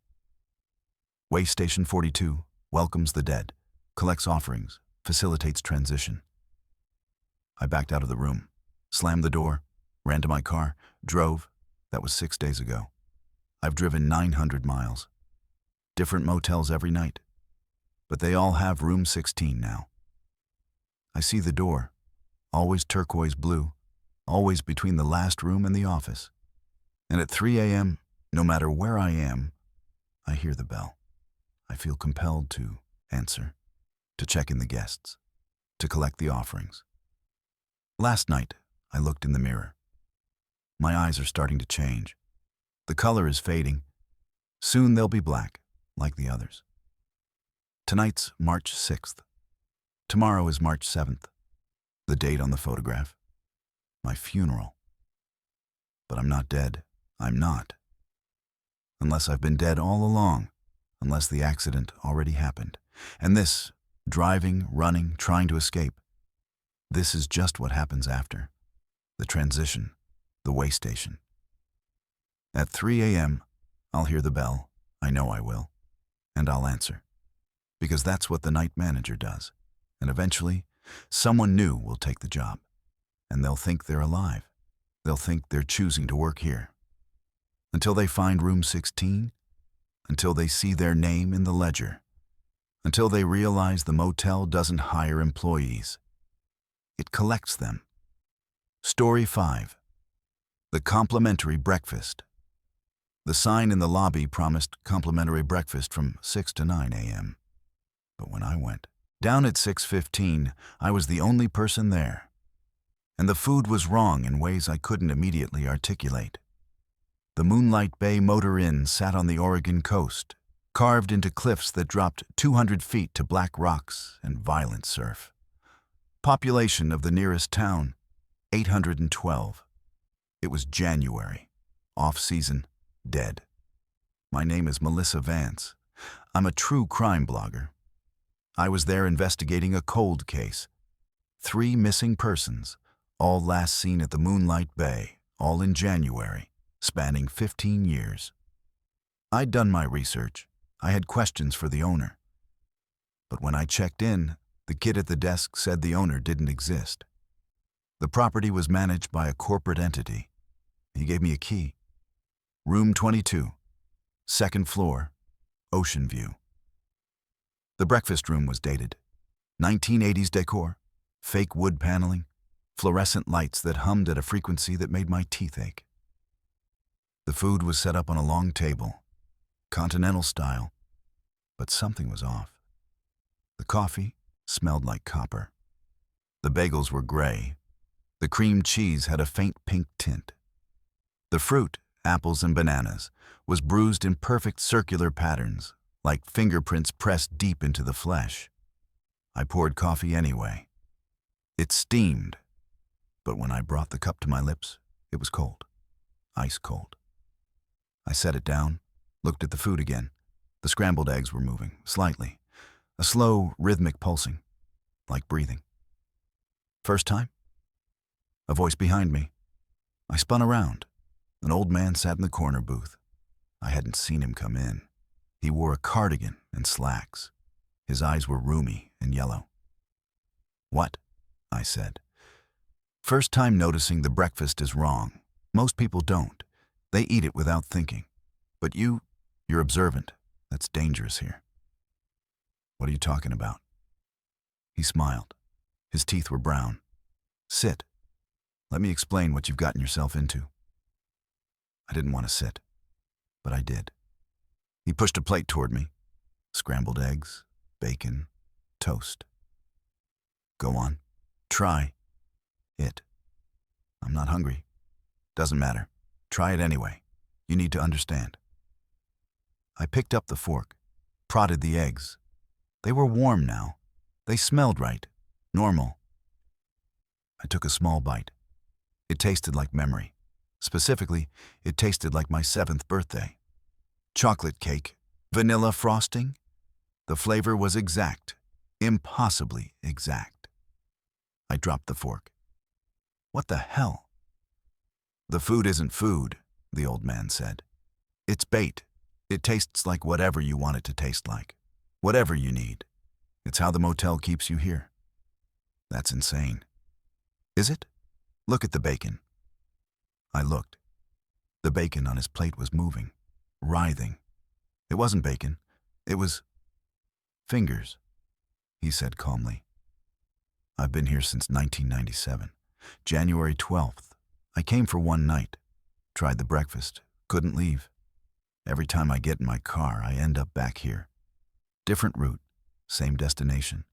Way Station 42 welcomes the dead, collects offerings, facilitates transition. I backed out of the room, slammed the door, ran to my car, drove. That was 6 days ago. I've driven 900 miles. Different motels every night. But they all have room 16 now. I see the door, always turquoise blue, always between the last room and the office. And at 3 a.m., no matter where I am, I hear the bell. I feel compelled to answer, to check in the guests, to collect the offerings. Last night, I looked in the mirror. My eyes are starting to change. The color is fading. Soon they'll be black, like the others. Tonight's March 6th. Tomorrow is March 7th. The date on the photograph. My funeral. But I'm not dead. I'm not. Unless I've been dead all along. Unless the accident already happened. And this, driving, running, trying to escape, this is just what happens after. the transition, the way station. At 3 a.m., I'll hear the bell, I know I will, and I'll answer. Because that's what the night manager does. And eventually, someone new will take the job. And they'll think they're alive. They'll think they're choosing to work here. Until they find room 16, until they see their name in the ledger, until they realize the motel doesn't hire employees. It collects them. Story 5. The complimentary breakfast. The sign in the lobby promised complimentary breakfast from 6 to 9 a.m. But when I went, down at 6:15, I was the only person there. And the food was wrong in ways I couldn't immediately articulate. The Moonlight Bay Motor Inn sat on the Oregon coast, carved into cliffs that dropped 200 feet to black rocks and violent surf. Population of the nearest town, 812. It was January, off-season, dead. My name is Melissa Vance. I'm a true crime blogger. I was there investigating a cold case. 3 missing persons, all last seen at the Moonlight Bay, all in January, spanning 15 years. I'd done my research. I had questions for the owner. But when I checked in, the kid at the desk said the owner didn't exist. The property was managed by a corporate entity. He gave me a key. Room 22, second floor, ocean view. The breakfast room was dated. 1980s decor, fake wood paneling, fluorescent lights that hummed at a frequency that made my teeth ache. The food was set up on a long table, continental style, but something was off. The coffee smelled like copper. The bagels were gray. The cream cheese had a faint pink tint. The fruit, apples and bananas, was bruised in perfect circular patterns, like fingerprints pressed deep into the flesh. I poured coffee anyway. It steamed, but when I brought the cup to my lips, it was cold, ice cold. I set it down, looked at the food again. The scrambled eggs were moving, slightly, a slow, rhythmic pulsing, like breathing. First time? A voice behind me. I spun around. An old man sat in the corner booth. I hadn't seen him come in. He wore a cardigan and slacks. His eyes were rheumy and yellow. "What?" I said. First time noticing the breakfast is wrong. Most people don't. They eat it without thinking. But you're observant. That's dangerous here. "What are you talking about?" He smiled. His teeth were brown. "Sit. Let me explain what you've gotten yourself into." I didn't want to sit, but I did. He pushed a plate toward me. Scrambled eggs, bacon, toast. "Go on. Try it." "I'm not hungry." "Doesn't matter. Try it anyway. You need to understand." I picked up the fork, prodded the eggs. They were warm now. They smelled right, normal. I took a small bite. It tasted like memory. Specifically, it tasted like my 7th birthday. Chocolate cake, vanilla frosting. The flavor was exact, impossibly exact. I dropped the fork. "What the hell?" "The food isn't food," the old man said. "It's bait. It tastes like whatever you want it to taste like. Whatever you need. It's how the motel keeps you here." "That's insane." "Is it? Look at the bacon." I looked. The bacon on his plate was moving, writhing. It wasn't bacon. It was fingers, he said calmly. "I've been here since 1997. January 12th. I came for one night. Tried the breakfast. Couldn't leave. Every time I get in my car, I end up back here. Different route, same destination.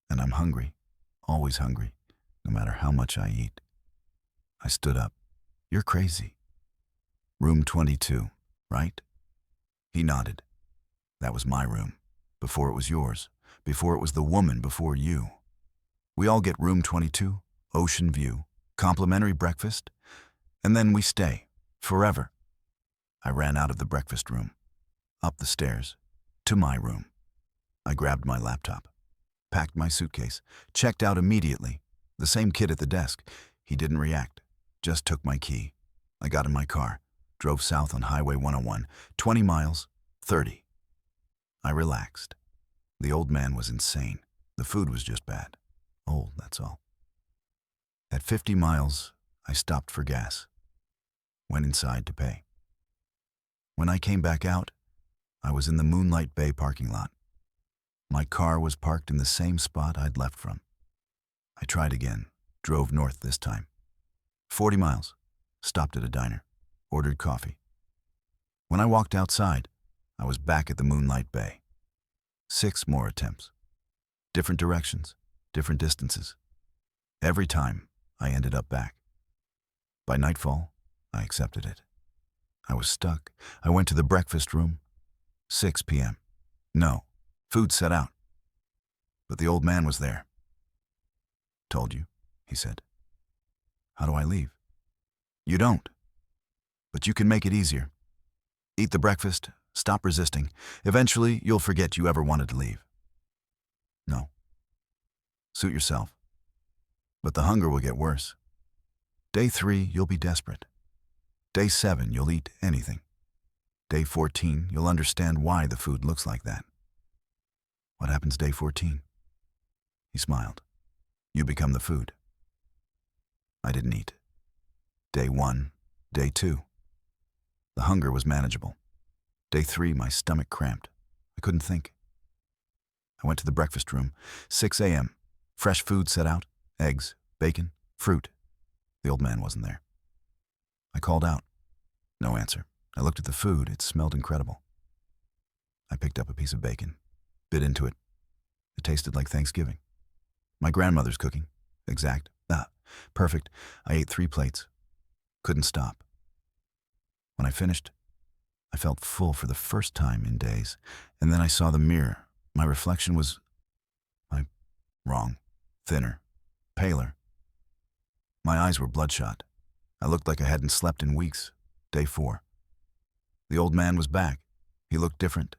And I'm hungry, always hungry, no matter how much I eat." I stood up. "You're crazy." "Room 22, right?" He nodded. "That was my room, before it was yours, before it was the woman before you. We all get room 22, ocean view, complimentary breakfast, and then we stay, forever." I ran out of the breakfast room, up the stairs, to my room. I grabbed my laptop, packed my suitcase, checked out immediately. The same kid at the desk. He didn't react. Just took my key. I got in my car, drove south on Highway 101, 20 miles, 30. I relaxed. The old man was insane. The food was just bad. Old, that's all. At 50 miles, I stopped for gas. Went inside to pay. When I came back out, I was in the Moonlight Bay parking lot. My car was parked in the same spot I'd left from. I tried again, drove north this time. 40 miles, stopped at a diner, ordered coffee. When I walked outside, I was back at the Moonlight Bay. 6 more attempts. Different directions, different distances. Every time, I ended up back. By nightfall, I accepted it. I was stuck. I went to the breakfast room. 6 p.m. No, food set out. But the old man was there. Told you, he said. How do I leave? You don't. But you can make it easier. Eat the breakfast, stop resisting. Eventually, you'll forget you ever wanted to leave. No. Suit yourself. But the hunger will get worse. Day 3, you'll be desperate. Day 7, you'll eat anything. Day 14, you'll understand why the food looks like that. What happens day 14? He smiled. You become the food. I didn't eat. Day 1, day 2. The hunger was manageable. Day 3, my stomach cramped. I couldn't think. I went to the breakfast room. 6 a.m. Fresh food set out. Eggs, bacon, fruit. The old man wasn't there. I called out. No answer. I looked at the food. It smelled incredible. I picked up a piece of bacon, bit into it. It tasted like Thanksgiving. My grandmother's cooking. Exact. Perfect. I ate 3 plates. Couldn't stop. When I finished, I felt full for the first time in days, and then I saw the mirror. My reflection was wrong, thinner, paler. My eyes were bloodshot. I looked like I hadn't slept in weeks. Day 4. The old man was back. He looked different,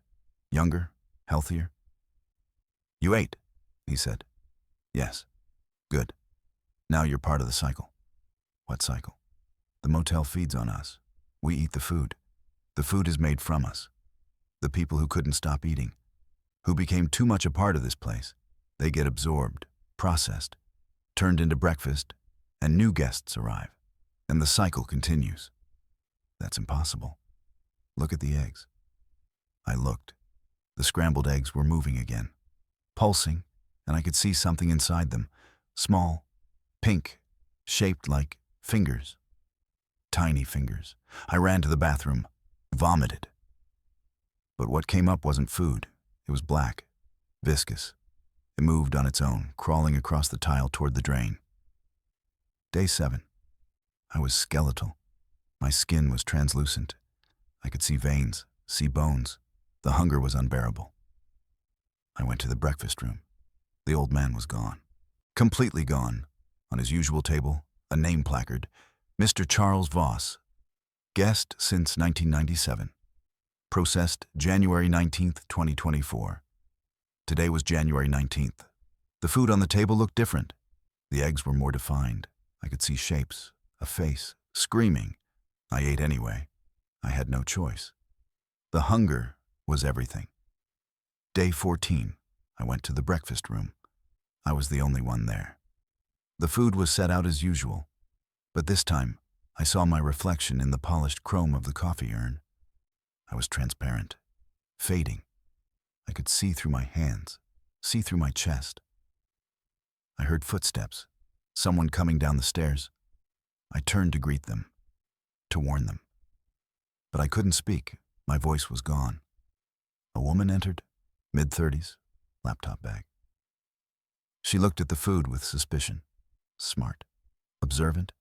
younger, healthier. You ate, he said. Yes. Good. Now you're part of the cycle. What cycle? The motel feeds on us. We eat the food. The food is made from us. The people who couldn't stop eating, who became too much a part of this place, they get absorbed, processed, turned into breakfast, and new guests arrive. And the cycle continues. That's impossible. Look at the eggs. I looked. The scrambled eggs were moving again, pulsing, and I could see something inside them, small, pink, shaped like fingers. Tiny fingers. I ran to the bathroom, vomited. But what came up wasn't food. It was black, viscous. It moved on its own, crawling across the tile toward the drain. Day 7. I was skeletal. My skin was translucent. I could see veins, see bones. The hunger was unbearable. I went to the breakfast room. The old man was gone. Completely gone. On his usual table, a name placard, Mr. Charles Voss. Guest since 1997. Processed January 19th, 2024. Today was January 19th. The food on the table looked different. The eggs were more defined. I could see shapes, a face, screaming. I ate anyway. I had no choice. The hunger was everything. Day 14, I went to the breakfast room. I was the only one there. The food was set out as usual, but this time I saw my reflection in the polished chrome of the coffee urn. I was transparent, fading. I could see through my hands, see through my chest. I heard footsteps, someone coming down the stairs. I turned to greet them, to warn them. But I couldn't speak. My voice was gone. A woman entered, mid-30s, laptop bag. She looked at the food with suspicion. Smart, observant.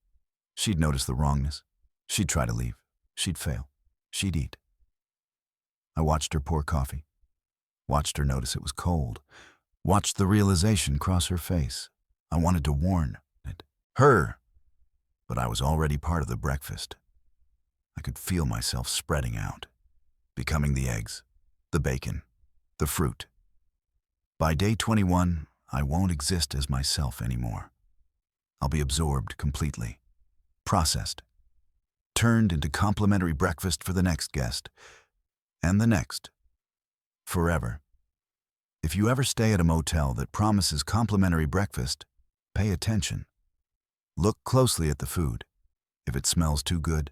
She'd notice the wrongness. She'd try to leave. She'd fail. She'd eat. I watched her pour coffee. Watched her notice it was cold. Watched the realization cross her face. I wanted to warn it. Her. But I was already part of the breakfast. I could feel myself spreading out, becoming the eggs, the bacon, the fruit. By day 21, I won't exist as myself anymore. I'll be absorbed completely, processed, turned into complimentary breakfast for the next guest, and the next, forever. If you ever stay at a motel that promises complimentary breakfast, pay attention. Look closely at the food. If it smells too good,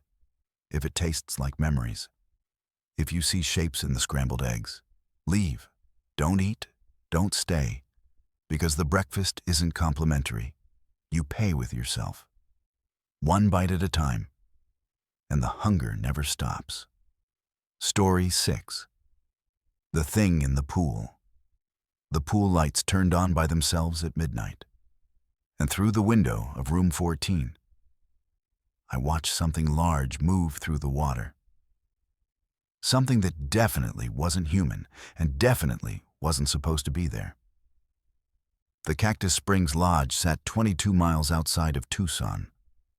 if it tastes like memories, if you see shapes in the scrambled eggs, leave. Don't eat, don't stay, because the breakfast isn't complimentary. You pay with yourself. One bite at a time, and the hunger never stops. Story 6. The thing in the pool. The pool lights turned on by themselves at midnight, and through the window of room 14, I watched something large move through the water. Something that definitely wasn't human and definitely wasn't supposed to be there. The Cactus Springs Lodge sat 22 miles outside of Tucson,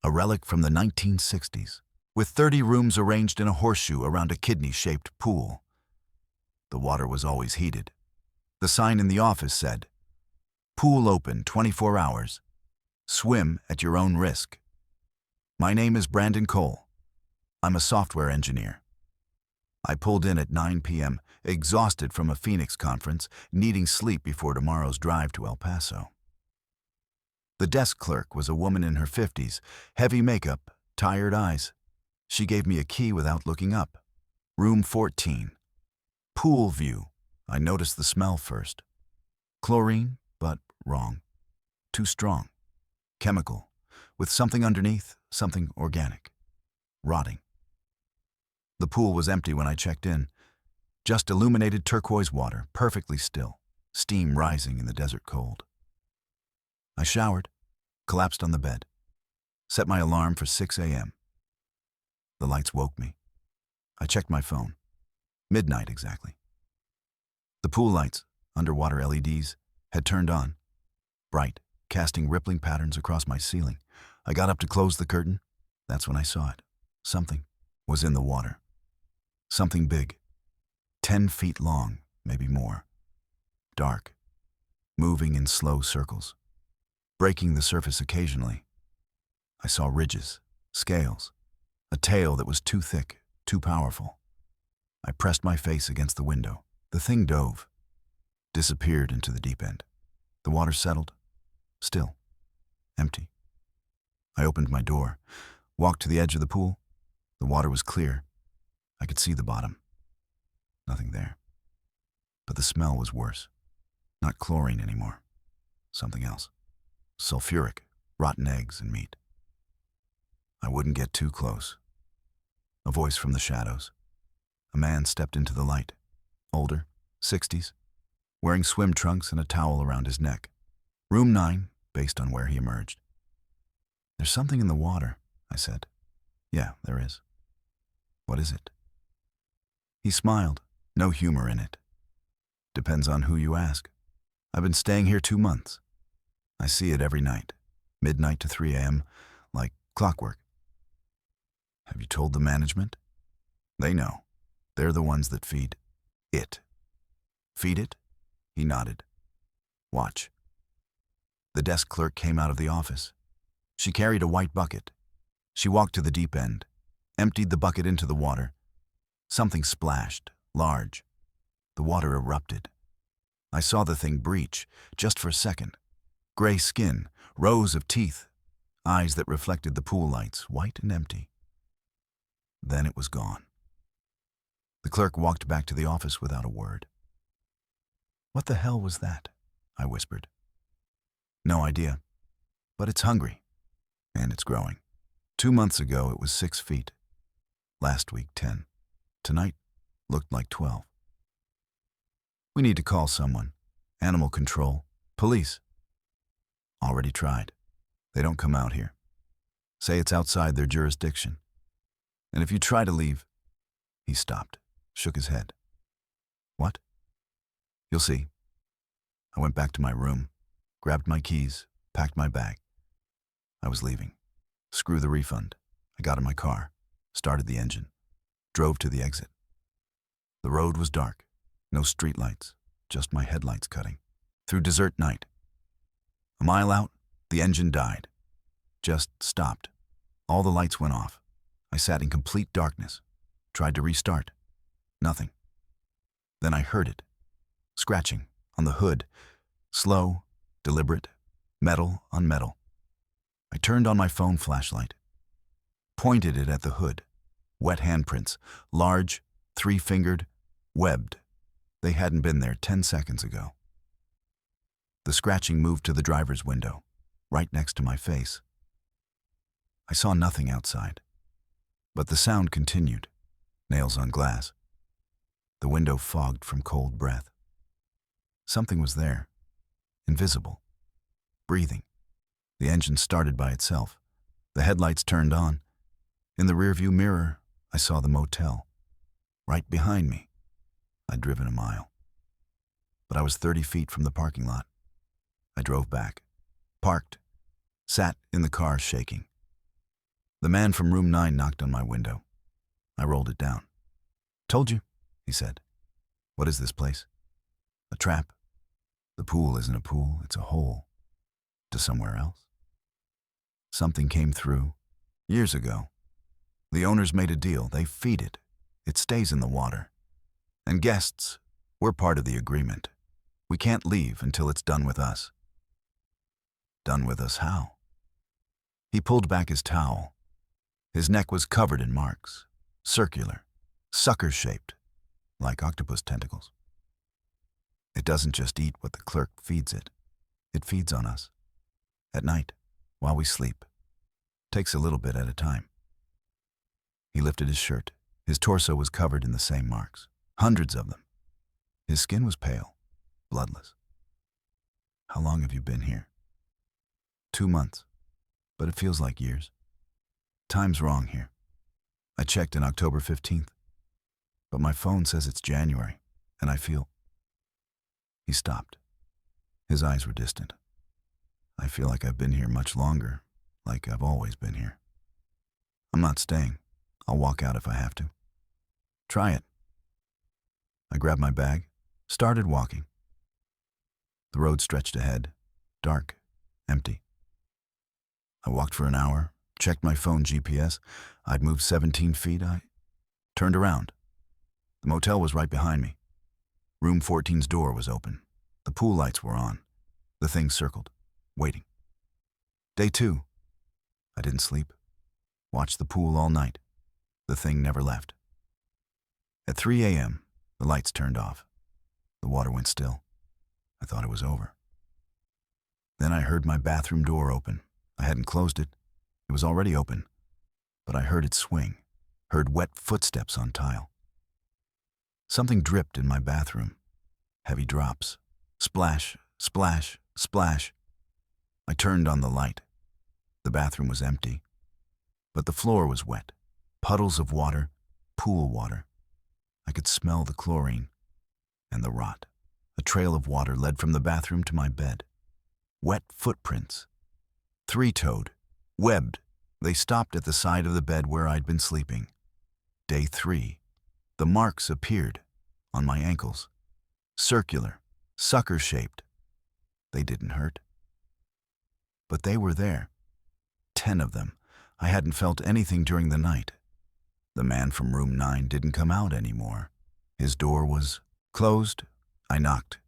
a relic from the 1960s, with 30 rooms arranged in a horseshoe around a kidney-shaped pool. The water was always heated. The sign in the office said, "Pool open 24 hours. Swim at your own risk." My name is Brandon Cole. I'm a software engineer. I pulled in at 9 p.m., exhausted from a Phoenix conference, needing sleep before tomorrow's drive to El Paso. The desk clerk was a woman in her 50s, heavy makeup, tired eyes. She gave me a key without looking up. Room 14. Pool view. I noticed the smell first. Chlorine, but wrong. Too strong. Chemical. With something underneath, something organic. Rotting. The pool was empty when I checked in. Just illuminated turquoise water, perfectly still, steam rising in the desert cold. I showered, collapsed on the bed, set my alarm for 6 a.m. The lights woke me. I checked my phone. Midnight exactly. The pool lights, underwater LEDs, had turned on, bright, casting rippling patterns across my ceiling. I got up to close the curtain. That's when I saw it. Something was in the water. Something big, 10 feet long, maybe more. Dark, moving in slow circles, breaking the surface occasionally. I saw ridges, scales, a tail that was too thick, too powerful. I pressed my face against the window. The thing dove, disappeared into the deep end. The water settled, still, empty. I opened my door, walked to the edge of the pool. The water was clear. I could see the bottom. Nothing there. But the smell was worse. Not chlorine anymore. Something else. Sulfuric, rotten eggs and meat. I wouldn't get too close. A voice from the shadows. A man stepped into the light. Older, 60s, wearing swim trunks and a towel around his neck. Room 9, based on where he emerged. "There's something in the water," I said. "Yeah, there is." "What is it?" He smiled, no humor in it. "Depends on who you ask. I've been staying here 2 months. I see it every night, midnight to 3 a.m., like clockwork." "Have you told the management?" "They know. They're the ones that feed it." "Feed it?" He nodded. "Watch." The desk clerk came out of the office. She carried a white bucket. She walked to the deep end, emptied the bucket into the water. Something splashed, large. The water erupted. I saw the thing breach, just for a second. Gray skin, rows of teeth, eyes that reflected the pool lights, white and empty. Then it was gone. The clerk walked back to the office without a word. "What the hell was that?" I whispered. "No idea, but it's hungry, and it's growing. 2 months ago, it was 6 feet. Last week, 10. Tonight, looked like 12. We need to call someone. Animal control. Police." "Already tried. They don't come out here. Say it's outside their jurisdiction. And if you try to leave..." He stopped, shook his head. "What?" "You'll see." I went back to my room, grabbed my keys, packed my bag. I was leaving. Screw the refund. I got in my car, started the engine, drove to the exit. The road was dark, no streetlights, just my headlights cutting, through desert night. A mile out, the engine died, just stopped. All the lights went off. I sat in complete darkness. Tried to restart. Nothing. Then I heard it. Scratching on the hood. Slow, deliberate, metal on metal. I turned on my phone flashlight. Pointed it at the hood. Wet handprints. Large, three-fingered, webbed. They hadn't been there 10 seconds ago. The scratching moved to the driver's window, right next to my face. I saw nothing outside, but the sound continued, nails on glass. The window fogged from cold breath. Something was there, invisible, breathing. The engine started by itself. The headlights turned on. In the rearview mirror, I saw the motel. Right behind me. I'd driven a mile. But I was 30 feet from the parking lot. I drove back, parked, sat in the car shaking. The man from room 9 knocked on my window. I rolled it down. "Told you," he said. "What is this place?" "A trap. The pool isn't a pool, it's a hole. To somewhere else." Something came through, years ago. The owners made a deal. They feed it. It stays in the water. And guests, we're part of the agreement. We can't leave until it's done with us. Done with us how? He pulled back his towel. His neck was covered in marks, circular, sucker-shaped, like octopus tentacles. It doesn't just eat what the clerk feeds it. It feeds on us. At night, while we sleep. Takes a little bit at a time. He lifted his shirt. His torso was covered in the same marks. Hundreds of them. His skin was pale, bloodless. "How long have you been here?" 2 months, but it feels like years. Time's wrong here. I checked in October 15th, but my phone says it's January, and I feel... He stopped. His eyes were distant. "I feel like I've been here much longer, like I've always been here. I'm not staying. I'll walk out if I have to." "Try it." I grabbed my bag, started walking. The road stretched ahead, dark, empty. I walked for an hour, checked my phone GPS. I'd moved 17 feet. I turned around. The motel was right behind me. Room 14's door was open. The pool lights were on. The thing circled, waiting. Day 2. I didn't sleep. Watched the pool all night. The thing never left. At 3 a.m., the lights turned off. The water went still. I thought it was over. Then I heard my bathroom door open. I hadn't closed it. It was already open. But I heard it swing, heard wet footsteps on tile. Something dripped in my bathroom. Heavy drops. Splash, splash, splash. I turned on the light. The bathroom was empty. But the floor was wet. Puddles of water, pool water. I could smell the chlorine and the rot. A trail of water led from the bathroom to my bed. Wet footprints. Three-toed, webbed. They stopped at the side of the bed where I'd been sleeping. Day 3. The marks appeared on my ankles. Circular, sucker-shaped. They didn't hurt. But they were there. 10 of them. I hadn't felt anything during the night. The man from room 9 didn't come out anymore. His door was closed. I knocked.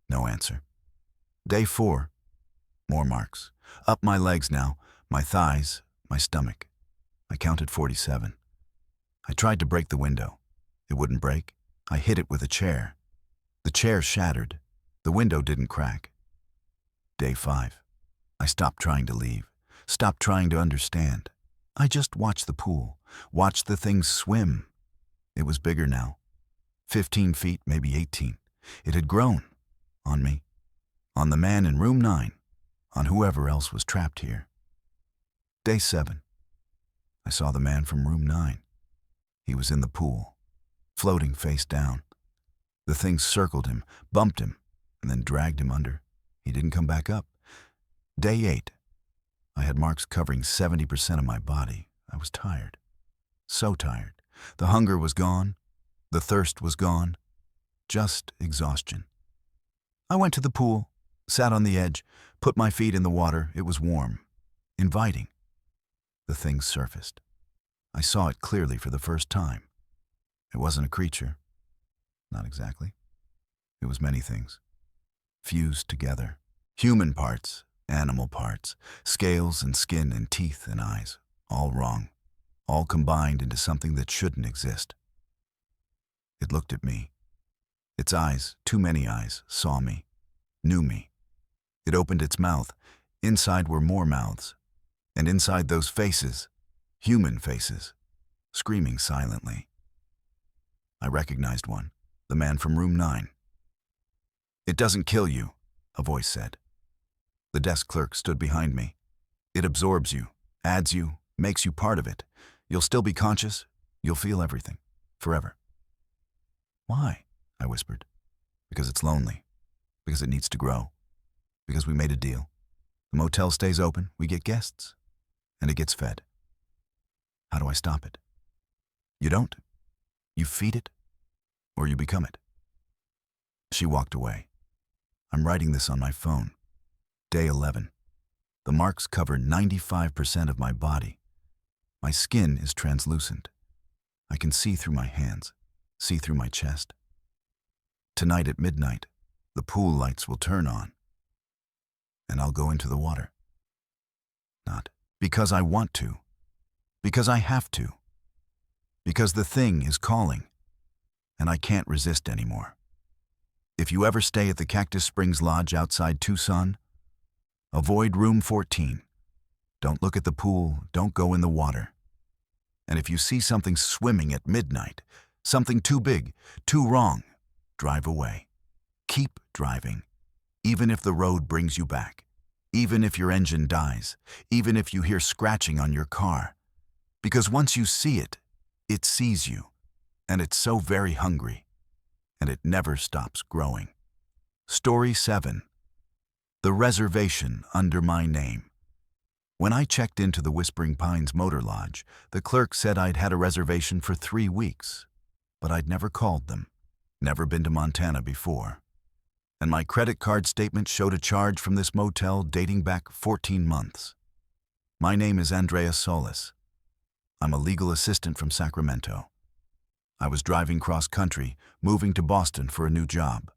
No answer. Day 4. More marks. Up my legs now, my thighs, my stomach. I counted 47. I tried to break the window. It wouldn't break. I hit it with a chair. The chair shattered. The window didn't crack. Day 5. I stopped trying to leave. Stopped trying to understand. I just watched the pool. Watched the thing swim. It was bigger now. 15 feet, maybe 18. It had grown. On me. On the man in room 9. On whoever else was trapped here. Day 7. I saw the man from room 9. He was in the pool, floating face down. The thing circled him, bumped him, and then dragged him under. He didn't come back up. Day 8. I had marks covering 70% of my body. I was tired. So tired. The hunger was gone. The thirst was gone. Just exhaustion. I went to the pool, sat on the edge, put my feet in the water. It was warm, inviting. The thing surfaced. I saw it clearly for the first time. It wasn't a creature. Not exactly. It was many things, fused together. Human parts, animal parts, scales and skin and teeth and eyes, all wrong, all combined into something that shouldn't exist. It looked at me. Its eyes, too many eyes, saw me, knew me. It opened its mouth. Inside were more mouths. And inside those faces, human faces, screaming silently. I recognized one, the man from room 9. "It doesn't kill you," a voice said. The desk clerk stood behind me. "It absorbs you, adds you, makes you part of it. You'll still be conscious. You'll feel everything. Forever." "Why?" I whispered. "Because it's lonely. Because it needs to grow. Because we made a deal. The motel stays open, we get guests. And it gets fed. How do I stop it?" "You don't. You feed it, or you become it." She walked away. I'm writing this on my phone. Day 11. The marks cover 95% of my body. My skin is translucent. I can see through my hands, see through my chest. Tonight at midnight, the pool lights will turn on, and I'll go into the water. Not because I want to, because I have to, because the thing is calling, and I can't resist anymore. If you ever stay at the Cactus Springs Lodge outside Tucson, avoid room 14. Don't look at the pool, don't go in the water. And if you see something swimming at midnight, something too big, too wrong, drive away. Keep driving, even if the road brings you back. Even if your engine dies, even if you hear scratching on your car. Because once you see it, it sees you, and it's so very hungry, and it never stops growing. Story 7. The reservation under my name. When I checked into the Whispering Pines Motor Lodge, the clerk said I'd had a reservation for 3 weeks, but I'd never called them, never been to Montana before. And my credit card statement showed a charge from this motel dating back 14 months. My name is Andrea Solis. I'm a legal assistant from Sacramento. I was driving cross-country, moving to Boston for a new job.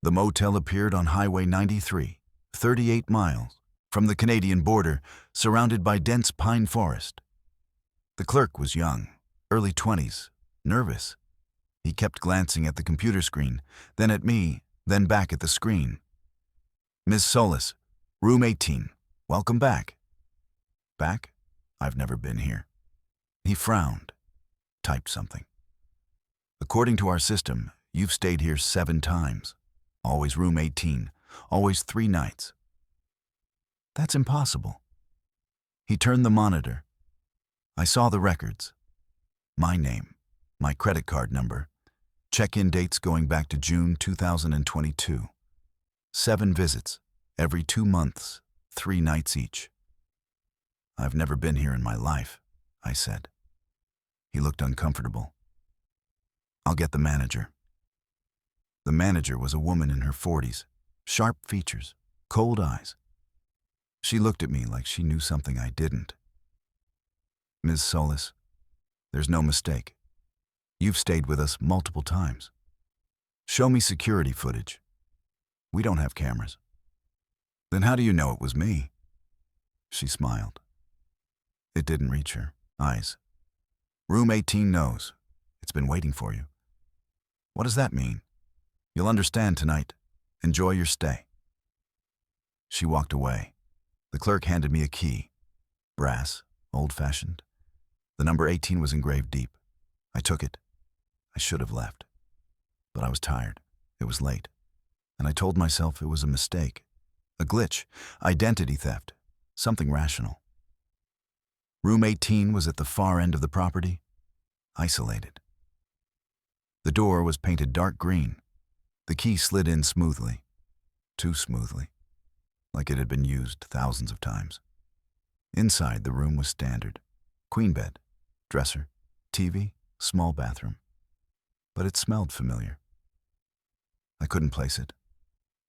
The motel appeared on Highway 93, 38 miles from the Canadian border, surrounded by dense pine forest. The clerk was young, early 20s, nervous. He kept glancing at the computer screen, then at me, then back at the screen. "Ms. Solis, room 18. Welcome back." "Back? I've never been here." He frowned, typed something. "According to our system, you've stayed here 7 times. Always room 18, always 3 nights." "That's impossible." He turned the monitor. I saw the records. My name, my credit card number, check-in dates going back to June 2022. 7 visits, every 2 months, 3 nights each. "I've never been here in my life," I said. He looked uncomfortable. "I'll get the manager." The manager was a woman in her 40s, sharp features, cold eyes. She looked at me like she knew something I didn't. "Ms. Solis, there's no mistake. You've stayed with us multiple times. Show me security footage." "We don't have cameras." "Then how do you know it was me?" She smiled. It didn't reach her eyes. "Room 18 knows. It's been waiting for you." "What does that mean?" "You'll understand tonight. Enjoy your stay." She walked away. The clerk handed me a key. Brass, old-fashioned. The number 18 was engraved deep. I took it. I should have left. But I was tired. It was late. And I told myself it was a mistake. A glitch. Identity theft. Something rational. Room 18 was at the far end of the property, isolated. The door was painted dark green. The key slid in smoothly. Too smoothly. Like it had been used thousands of times. Inside, the room was standard. Queen bed, dresser, TV, small bathroom. But it smelled familiar. I couldn't place it.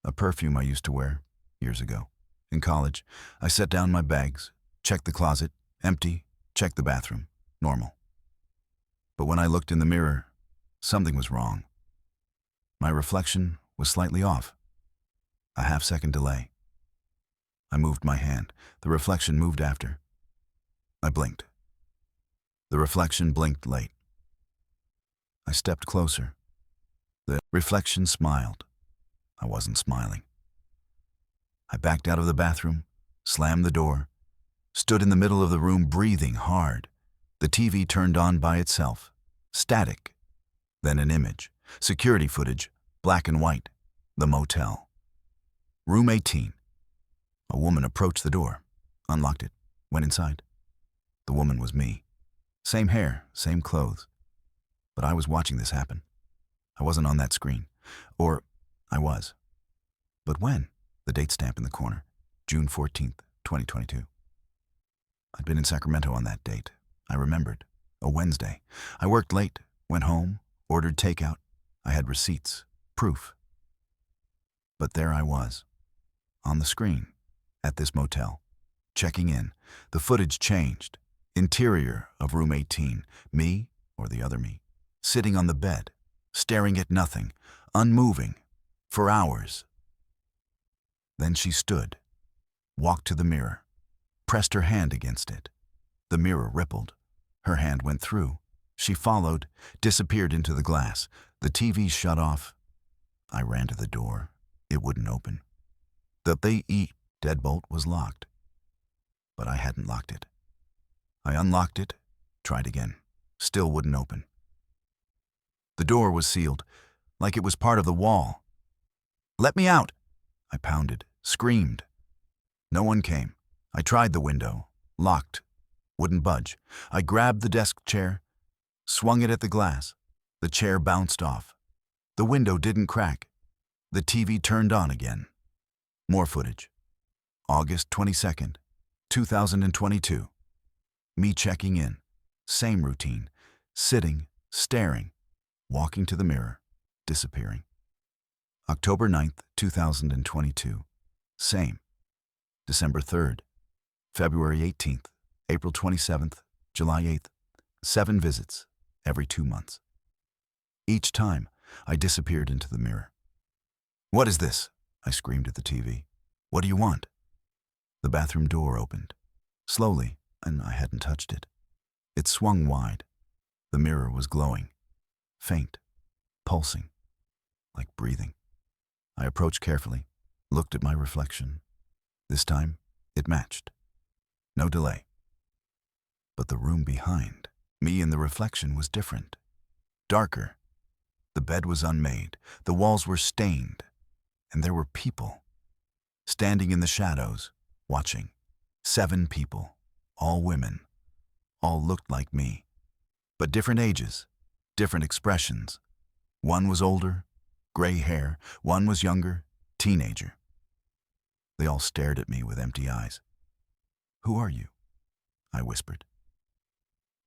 A perfume I used to wear years ago. In college, I set down my bags, checked the closet. Empty. Checked the bathroom. Normal. But when I looked in the mirror, something was wrong. My reflection was slightly off. A half-second delay. I moved my hand. The reflection moved after. I blinked. The reflection blinked late. I stepped closer. The reflection smiled. I wasn't smiling. I backed out of the bathroom, slammed the door, stood in the middle of the room breathing hard. The TV turned on by itself. Static. Then an image. Security footage. Black and white. The motel. Room 18. A woman approached the door, unlocked it, went inside. The woman was me. Same hair, same clothes. But I was watching this happen. I wasn't on that screen. Or I was. But when? The date stamp in the corner. June 14th, 2022. I'd been in Sacramento on that date. I remembered. A Wednesday. I worked late, went home, ordered takeout. I had receipts, proof. But there I was, on the screen, at this motel, checking in. The footage changed. Interior of room 18. Me, or the other me, sitting on the bed, staring at nothing, unmoving, for hours. Then she stood, walked to the mirror, pressed her hand against it. The mirror rippled. Her hand went through. She followed, disappeared into the glass. The TV shut off. I ran to the door. It wouldn't open. The deadbolt was locked. But I hadn't locked it. I unlocked it, tried again. Still wouldn't open. The door was sealed, like it was part of the wall. "Let me out!" I pounded, screamed. No one came. I tried the window, locked, wouldn't budge. I grabbed the desk chair, swung it at the glass. The chair bounced off. The window didn't crack. The TV turned on again. More footage. August 22nd, 2022. Me checking in. Same routine. Sitting, staring, walking to the mirror, disappearing. October 9th, 2022. Same. December 3rd, February 18th, April 27th, July 8th. 7 visits, every 2 months. Each time, I disappeared into the mirror. "What is this?" I screamed at the TV. "What do you want?" The bathroom door opened. Slowly, and I hadn't touched it. It swung wide. The mirror was glowing. Faint. Pulsing. Like breathing. I approached carefully, looked at my reflection. This time, it matched. No delay. But the room behind, me and the reflection, was different. Darker. The bed was unmade. The walls were stained. And there were people. Standing in the shadows, watching. 7 people. All women. All looked like me. But different ages. Different expressions. One was older, gray hair. One was younger, teenager. They all stared at me with empty eyes. "Who are you?" I whispered.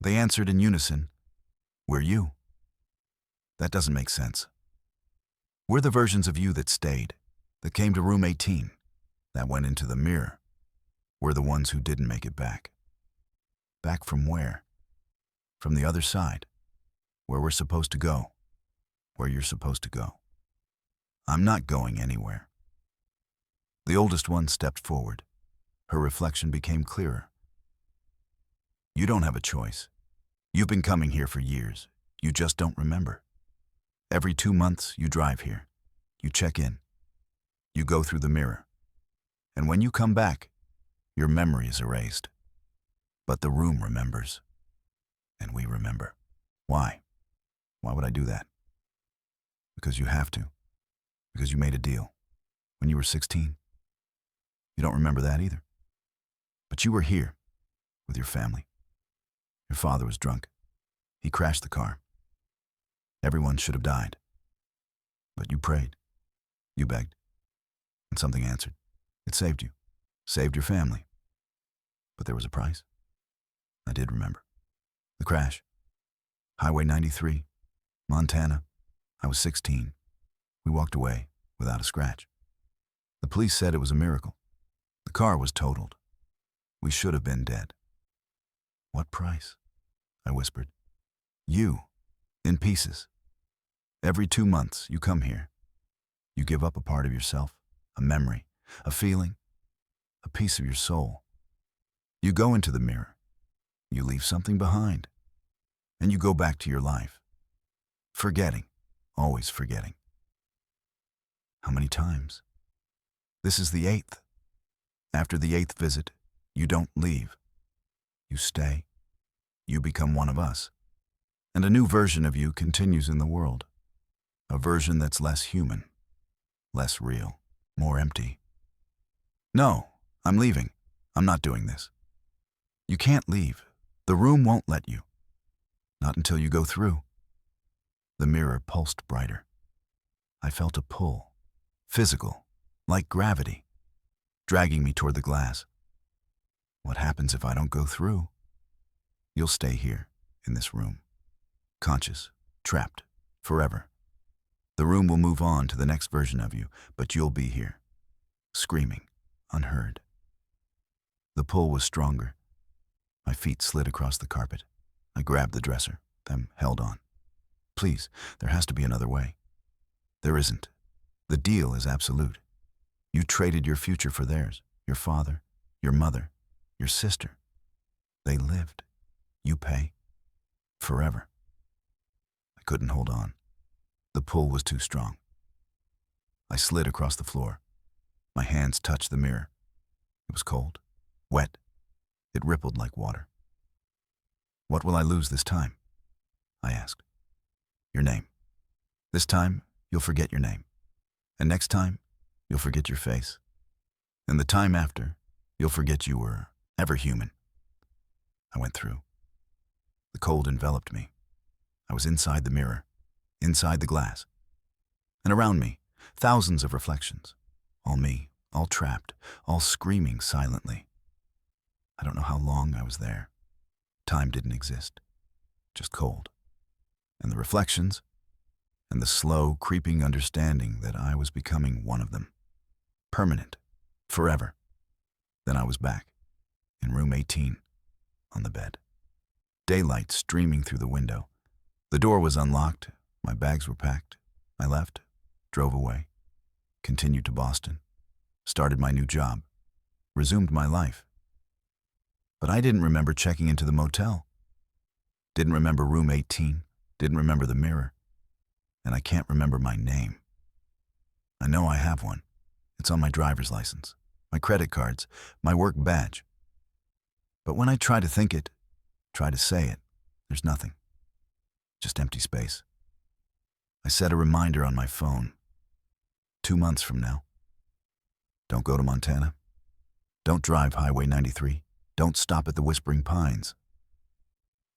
They answered in unison, "We're you." That doesn't make sense. We're the versions of you that stayed, that came to room 18, that went into the mirror. We're the ones who didn't make it back. Back from where? From the other side, where we're supposed to go, where you're supposed to go. I'm not going anywhere. The oldest one stepped forward. Her reflection became clearer. "You don't have a choice. You've been coming here for years. You just don't remember. Every 2 months, you drive here. You check in. You go through the mirror. And when you come back, your memory is erased. But the room remembers. And we remember. Why? Why would I do that? Because you have to. Because you made a deal. When you were 16. You don't remember that either. But you were here, with your family. Your father was drunk. He crashed the car. Everyone should have died. But you prayed. You begged. And something answered. It saved you. Saved your family. But there was a price. I did remember. The crash. Highway 93. Montana. I was 16. We walked away without a scratch. The police said it was a miracle. The car was totaled. We should have been dead. What price? I whispered. You, in pieces. Every 2 months, you come here. You give up a part of yourself, a memory, a feeling, a piece of your soul. You go into the mirror. You leave something behind. And you go back to your life. Forgetting, always forgetting. How many times? This is the 8th. After the 8th visit, you don't leave. You stay. You become one of us. And a new version of you continues in the world. A version that's less human, less real, more empty. No, I'm leaving. I'm not doing this. You can't leave. The room won't let you. Not until you go through. The mirror pulsed brighter. I felt a pull, physical, like gravity, dragging me toward the glass. What happens if I don't go through? You'll stay here, in this room. Conscious, trapped, forever. The room will move on to the next version of you, but you'll be here, screaming, unheard. The pull was stronger. My feet slid across the carpet. I grabbed the dresser, then held on. Please, there has to be another way. There isn't. The deal is absolute. You traded your future for theirs, your father, your mother, your sister. They lived. You pay. Forever. I couldn't hold on. The pull was too strong. I slid across the floor. My hands touched the mirror. It was cold, wet. It rippled like water. What will I lose this time? I asked. Your name. This time, you'll forget your name. And next time, you'll forget your face. And the time after, you'll forget you were ever human. I went through. The cold enveloped me. I was inside the mirror, inside the glass. And around me, thousands of reflections. All me, all trapped, all screaming silently. I don't know how long I was there. Time didn't exist, just cold. And the reflections, and the slow, creeping understanding that I was becoming one of them. Permanent, forever. Then I was back, in room 18, on the bed. Daylight streaming through the window. The door was unlocked, my bags were packed. I left, drove away, continued to Boston, started my new job, resumed my life. But I didn't remember checking into the motel. Didn't remember room 18, didn't remember the mirror. And I can't remember my name. I know I have one. It's on my driver's license, my credit cards, my work badge. But when I try to think it, try to say it, there's nothing. Just empty space. I set a reminder on my phone. 2 months from now. Don't go to Montana. Don't drive Highway 93. Don't stop at the Whispering Pines.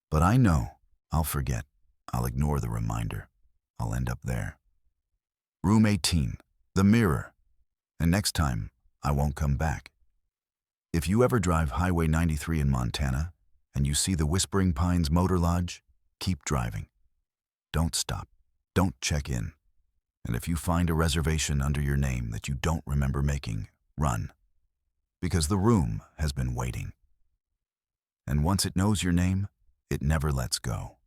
But I know I'll forget. I'll ignore the reminder. I'll end up there. Room 18, the mirror. And next time, I won't come back. If you ever drive Highway 93 in Montana and you see the Whispering Pines Motor Lodge, keep driving. Don't stop. Don't check in. And if you find a reservation under your name that you don't remember making, run. Because the room has been waiting. And once it knows your name, it never lets go.